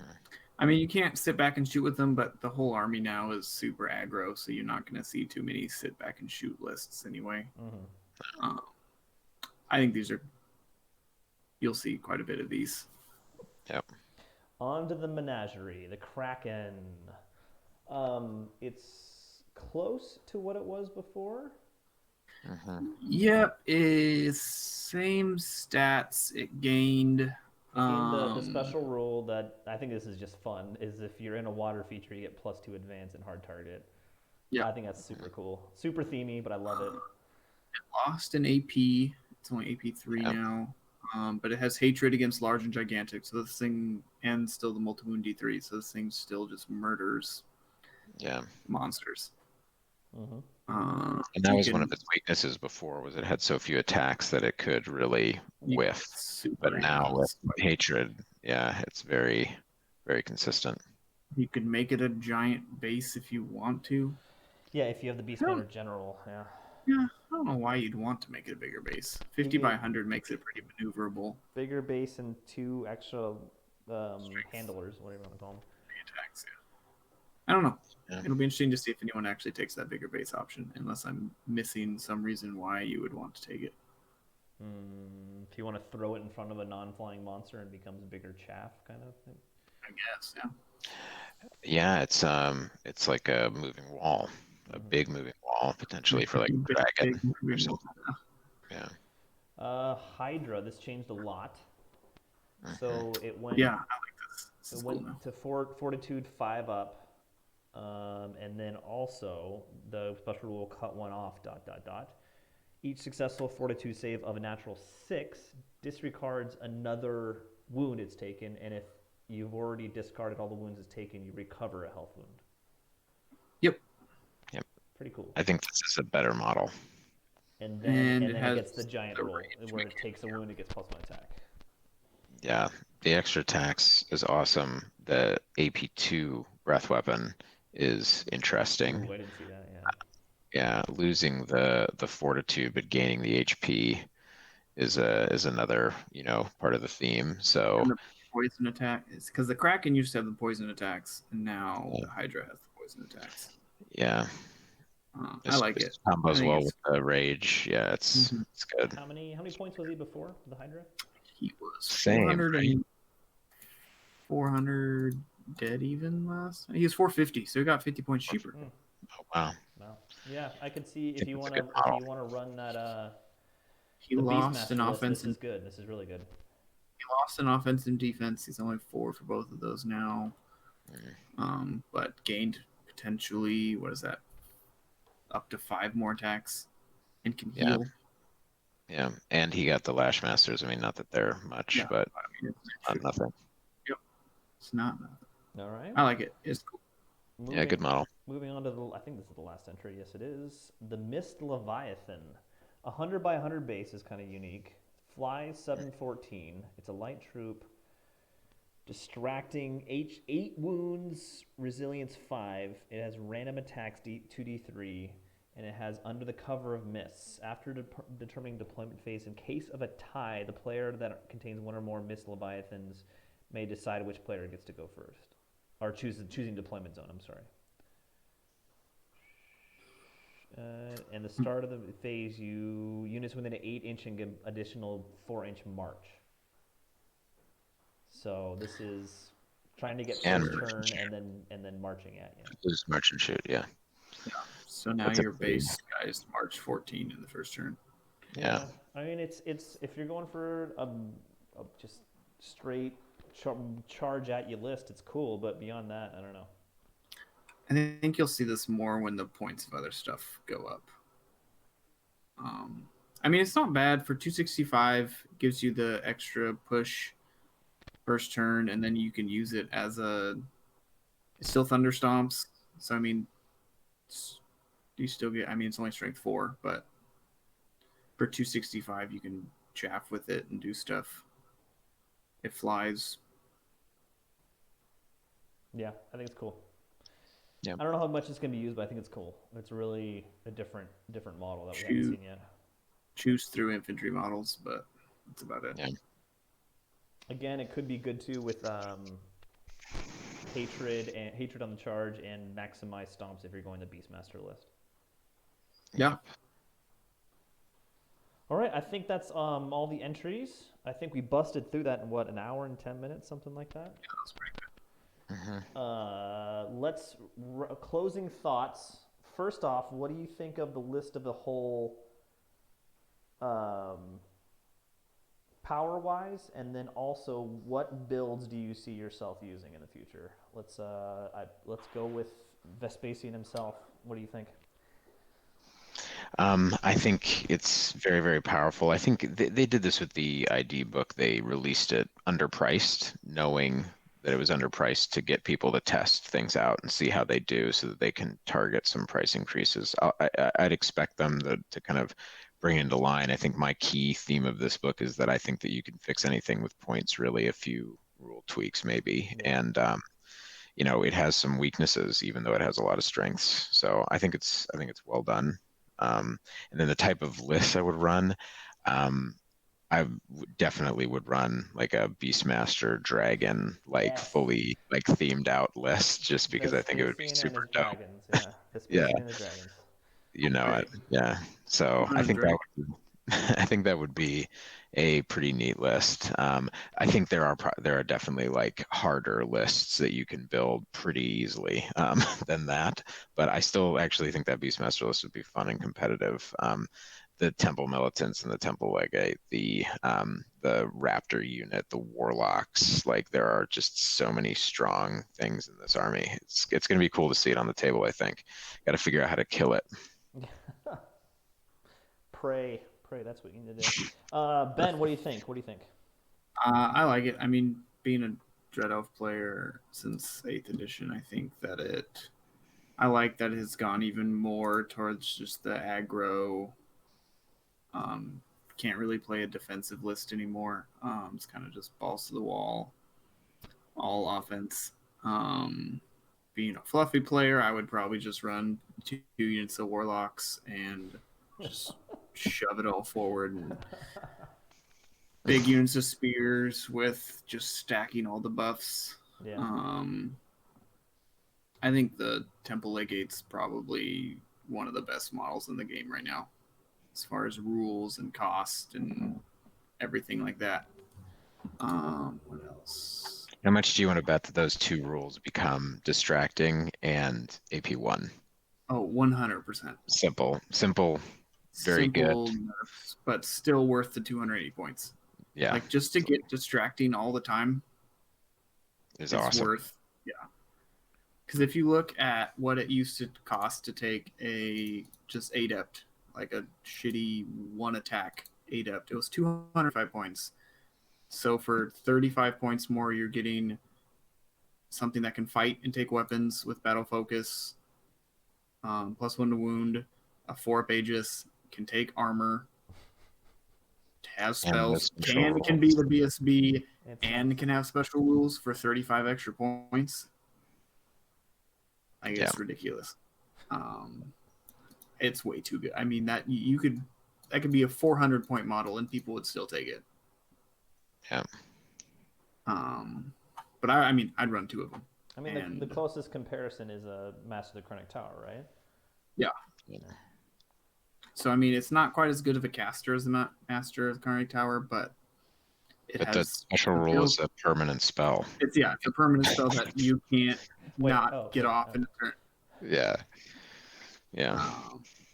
I mean, you can't sit back and shoot with them, but the whole army now is super aggro, so you're not going to see too many sit back and shoot lists anyway. I think you'll see quite a bit of these. Yep. On to the menagerie, the Kraken. It's close to what it was before. Yep, it's same stats. It gained. The special rule that I think this is just fun is if you're in a water feature, you get +2 advance and hard target. Yeah, I think that's super cool, super themey, but I love it. It lost an AP. It's only AP3 now, but it has hatred against large and gigantic. So this thing, and still the multi-wound D3. So this thing still just murders. Yeah. Monsters. And that was one of its weaknesses before, was it had so few attacks that it could really whiff. But now with hatred, it's very, very consistent. You could make it a giant base if you want to. Yeah, if you have the Beastmaster General, Yeah, I don't know why you'd want to make it a bigger base. 50 by 100 makes it pretty maneuverable. Bigger base and 2 extra handlers, whatever you want to call them. Attacks, I don't know. It'll be interesting to see if anyone actually takes that bigger base option, unless I'm missing some reason why you would want to take it. If you want to throw it in front of a non-flying monster and it becomes bigger chaff kind of thing. I guess, Yeah, it's like a moving wall, a big moving wall, potentially for like a dragon or something. Yeah. Hydra, this changed a lot. So it went. Yeah, I like this. It went to Fortitude 5 up. And then also the special rule cut one off ... Each successful Fortitude save of a natural 6 disregards another wound it's taken, and if you've already discarded all the wounds it's taken, you recover a health wound. Yep. Pretty cool. I think this is a better model. And then it gets the giant roll where it takes a wound, it gets +1 attack. Yeah, the extra attacks is awesome. The AP2 breath weapon is interesting. Ooh, I didn't see that. Yeah, losing the fortitude but gaining the HP is another part of the theme. So and the poison attack is because the Kraken used to have the poison attacks, and now the Hydra has the poison attacks. Yeah, I like it. Combos well with the rage. Yeah, it's good. How many points was he before the Hydra? He was Same, 400 right? 400 dead even last. He was 450, so he got 50 points cheaper. Oh wow. Yeah, I could see if you want to run that. He lost an offense. This is good. This is really good. He lost an offense and defense. He's only 4 for both of those now. But gained potentially up to 5 more attacks, and can heal. Yeah, and he got the Lash Masters. I mean, not that they're much, but it's not nothing. Yep, it's not nothing. All right. I like it. It's cool. Good model. Moving on to I think this is the last entry. Yes, it is. The Mist Leviathan. 100 by 100 base is kind of unique. Flies 714. It's a light troop. Distracting, 8 wounds, resilience 5. It has random attacks 2d3, and it has under the cover of mists. After determining deployment phase, in case of a tie, the player that contains one or more Mist Leviathans may decide which player gets to go first. Or choosing deployment zone, I'm sorry. And the start of the phase, units within an 8-inch and give additional 4-inch march. So this is trying to get And first merchant turn shoot. and then marching at you. Lose merchant shoot, yeah. Yeah. So now That's a your pretty- base guy is March 14 in the first turn. Yeah. I mean, it's if you're going for a just straight charge at you list, it's cool. But beyond that, I don't know. I think you'll see this more when the points of other stuff go up. I mean, it's not bad for 265. Gives you the extra push first turn, and then you can use it as a. It still thunder stomps. So I mean, you still get. I mean, it's only strength 4, but for 265, you can chaff with it and do stuff. It flies. Yeah, I think it's cool. Yep. I don't know how much it's going to be used, but I think it's cool. It's really a different model that we haven't seen yet. Choose through infantry models, but that's about it. Yeah. Again, it could be good too with hatred on the charge and maximize stomps if you're going the Beastmaster list. Yeah. All right, I think that's all the entries. I think we busted through that in what, an hour and 10 minutes, something like that. Yeah, that's pretty good. Let's closing thoughts. First off, what do you think of the list of the whole power-wise, and then also what builds do you see yourself using in the future? Let's go with Vespasian himself. What do you think? I think it's very, very powerful. I think they did this with the ID book. They released it underpriced, knowing that it was underpriced to get people to test things out and see how they do so that they can target some price increases. I'd expect them to kind of bring into line. I think my key theme of this book is that I think that you can fix anything with points, really a few rule tweaks maybe. Yeah. And, it has some weaknesses, even though it has a lot of strengths. So I think it's well done. And then the type of list I would run, I definitely would run like a Beastmaster dragon, Yes. fully themed out list, just because I think it would be Vespasian and super his dope. dragons, yeah. Vespasian and the dragons. You know it, yeah. So I think I think that would be a pretty neat list. I think there are definitely like harder lists that you can build pretty easily than that, but I still actually think that Beastmaster list would be fun and competitive. The Temple Militants and the Temple Legate, the Raptor unit, the Warlocks, there are just so many strong things in this army. It's going to be cool to see it on the table, I think. Got to figure out how to kill it. Pray, that's what you need to do. Ben, what do you think? I like it. I mean, being a Dread Elf player since 8th edition, I think that I like that it's gone even more towards just the aggro. Can't really play a defensive list anymore. It's kind of just balls to the wall, all offense. Being a fluffy player, I would probably just run 2 units of Warlocks and just shove it all forward. And big units of spears with just stacking all the buffs. Yeah. I think the Temple Legate's probably one of the best models in the game right now, as far as rules and cost and everything like that. What else? How much do you want to bet that those 2 rules become distracting and AP1? Oh, 100%. Simple, very good. Nerfs, but still worth the 280 points. Yeah. Just to get distracting all the time is awesome. Worth, yeah. Because if you look at what it used to cost to take just Adept, like a shitty 1 attack Adept, it was 205 points. So for 35 points more, you're getting something that can fight and take weapons with battle focus, +1 to wound, a 4-up Aegis, can take armor, has spells, can be the BSB, and can have special rules for 35 extra points. I guess ridiculous. It's way too good. I mean, that could be a 400-point model and people would still take it. Yeah. But I mean, I'd run 2 of them. I mean, the closest comparison is a Master of the Chronic Tower, right? Yeah. So I mean, it's not quite as good of a caster as the Master of the Chronic Tower, but It But the has special rule ability. is a permanent spell. It's a permanent spell that you can't Wait, not get okay, off in a turn. Yeah. Yeah.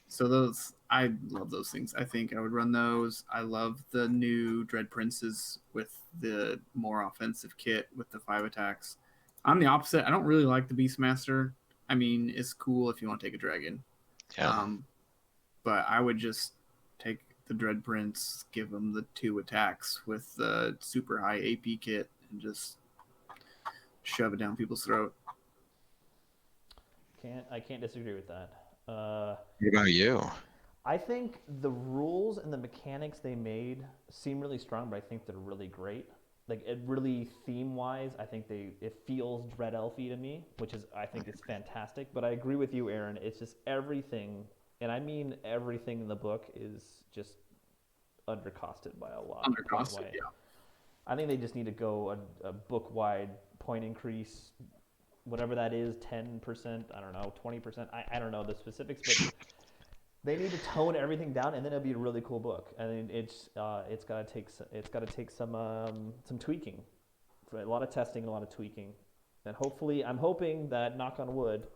So those, I love those things. I think I would run those. I love the new Dread Princes with the more offensive kit with the 5 attacks. I'm the opposite. I don't really like the Beastmaster. I mean, it's cool if you want to take a dragon. Yeah. But I would just take the Dread Prince, give them the 2 attacks with the super high AP kit, and just shove it down people's throat. I can't disagree with that. What about you? I think the rules and the mechanics they made seem really strong, but I think they're really great. Like it really theme-wise, I think it feels Dread Elfy to me, which is I think is fantastic. But I agree with you, Aaron. It's just everything, and I mean everything in the book is just undercosted by a lot. Undercosted, yeah. I think they just need to go a book-wide point increase, whatever that is, 10%, I don't know, 20%. I don't know the specifics, but they need to tone everything down, and then it'll be a really cool book. I mean, it's got to take some tweaking, a lot of testing, a lot of tweaking, and hopefully, I'm hoping that, knock on wood,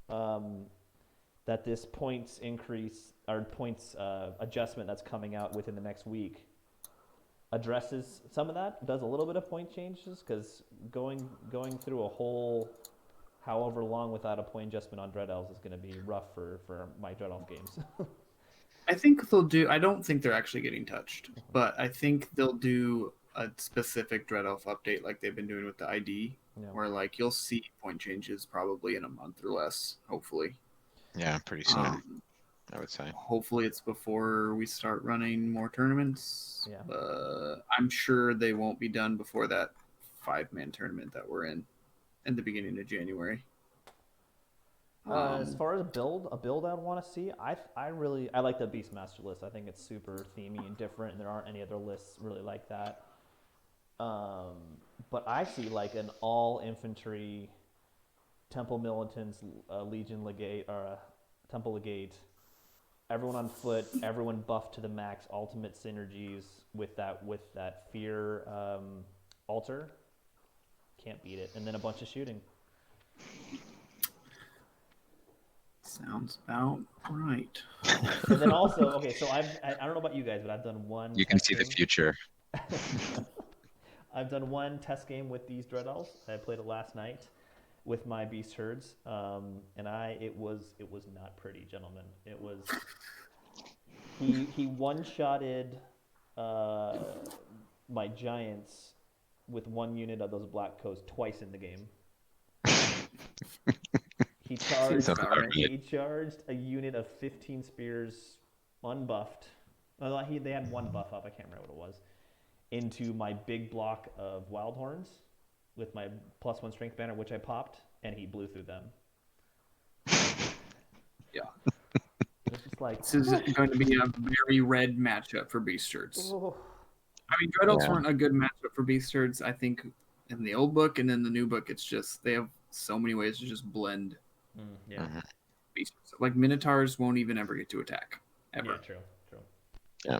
that this points increase or points adjustment that's coming out within the next week addresses some of that, does a little bit of point changes, because going through a whole however long without a point adjustment on Dread Elves is going to be rough for my Dread Elf games. I think they'll do, I don't think they're actually getting touched, but I think they'll do a specific Dread Elf update like they've been doing with the ID, where like you'll see point changes probably in a month or less, hopefully. Yeah, pretty soon, I would say. Hopefully it's before we start running more tournaments. Yeah. I'm sure they won't be done before that 5-man tournament that we're in the beginning of January. As far as a build I want to see, I like the Beastmaster list. I think it's super themey and different, and there aren't any other lists really like that. But I see like an all infantry Temple Militants, Legion Legate, or Temple Legate, everyone on foot, everyone buffed to the max, ultimate synergies with that fear altar. Can't beat it. And then a bunch of shooting. Sounds about right. And then also, okay, so I don't know about you guys, but I've done one. You can see the future. I've done one test game with these Dread Elves. I played it last night with my beast herds, and it was not pretty, gentlemen. It was he one-shotted my giants with one unit of those black coats twice in the game. He charged a unit of 15 spears unbuffed. They had one buff up, I can't remember what it was, into my big block of wild horns with my +1 strength banner, which I popped, and he blew through them. Yeah. It's just like, this is going to be a very red matchup for beast herds. Oh. I mean, Dread Elves weren't a good matchup for beast herds, I think, in the old book, and in the new book, it's just they have so many ways to just blend. Beast herds. Like Minotaurs won't even ever get to attack ever. Yeah, true. Yeah.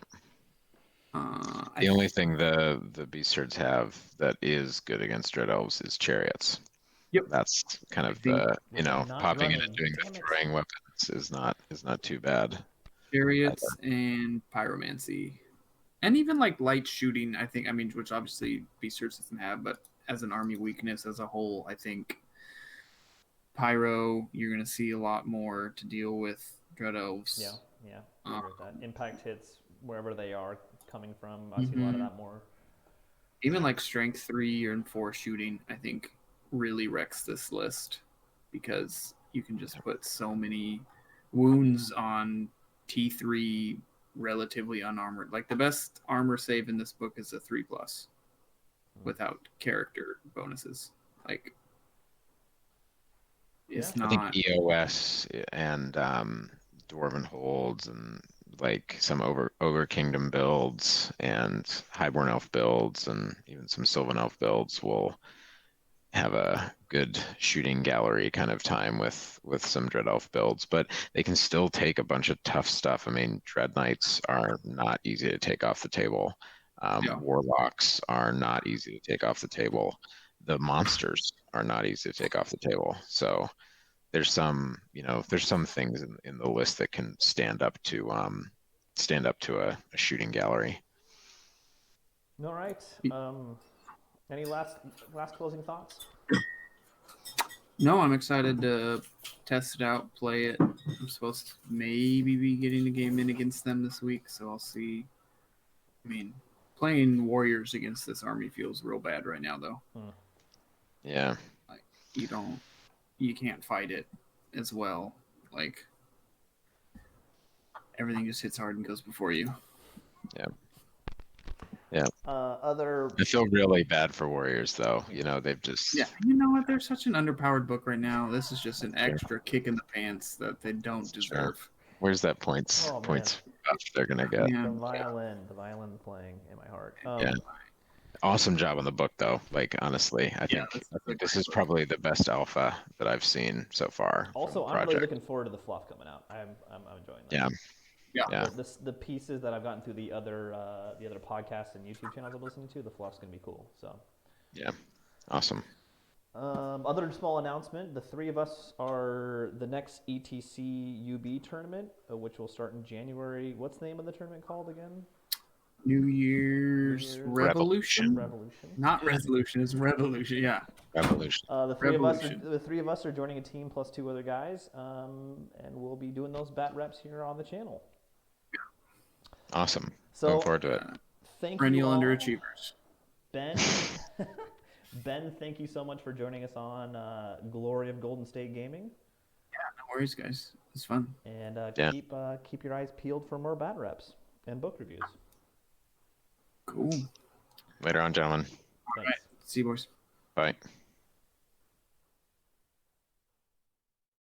The only thing the beast herds have that is good against Dread Elves is chariots. Yep. That's kind of the popping in and doing the throwing weapons is not too bad. Chariots and pyromancy. And even like light shooting, I think, which obviously beast herds doesn't have, but as an army weakness as a whole, I think pyro, you're going to see a lot more to deal with Dread Elves. Yeah. I agree with that. Impact hits wherever they are coming from. I see a lot of that more. Even like strength 3 and 4 shooting, I think, really wrecks this list because you can just put so many wounds on T3 relatively unarmored. Like the best armor save in this book is a 3+ without character bonuses. Like it's not. I think EOS and Dwarven Holds and like some Ogre Kingdom builds and Highborn Elf builds and even some Sylvan Elf builds will have a good shooting gallery kind of time with some Dread Elf builds, but they can still take a bunch of tough stuff. I mean, Dread Knights are not easy to take off the table. Warlocks are not easy to take off the table. The monsters are not easy to take off the table. So there's some, there's some things in the list that can stand up to a shooting gallery. All right. Any last closing thoughts? No, I'm excited to test it out, play it. I'm supposed to maybe be getting a game in against them this week, so I'll see. I mean, playing warriors against this army feels real bad right now, though. Yeah. Like, you can't fight it as well. Like, everything just hits hard and goes before you. Yeah. Yeah. I feel really bad for warriors, though. They've just. Yeah, you know what? They're such an underpowered book right now. This is just an extra kick in the pants that they don't deserve. Where's that points buff they're gonna get? The violin playing in my heart. Yeah. Awesome job on the book, though. Like, honestly, I think this is probably the best alpha that I've seen so far. Also, I'm really looking forward to the fluff coming out. I'm enjoying that. Yeah. The pieces that I've gotten through the other podcasts and YouTube channels I'm listening to, the fluff's gonna be cool. So. Yeah. Awesome. Other small announcement: the three of us are the next ETC UB tournament, which will start in January. What's the name of the tournament called again? New Year's Revolution. Not Resolution, it's Revolution. Yeah. Revolution. The three of us are joining a team plus two other guys, and we'll be doing those bat reps here on the channel. Awesome. So, looking forward to it. Thank Perennial you all. underachievers. Ben, thank you so much for joining us on Glory of Golden State Gaming. Yeah, no worries, guys. It's fun. And keep your eyes peeled for more bat reps and book reviews. Cool. Later on, gentlemen. All right. See you, boys. Bye.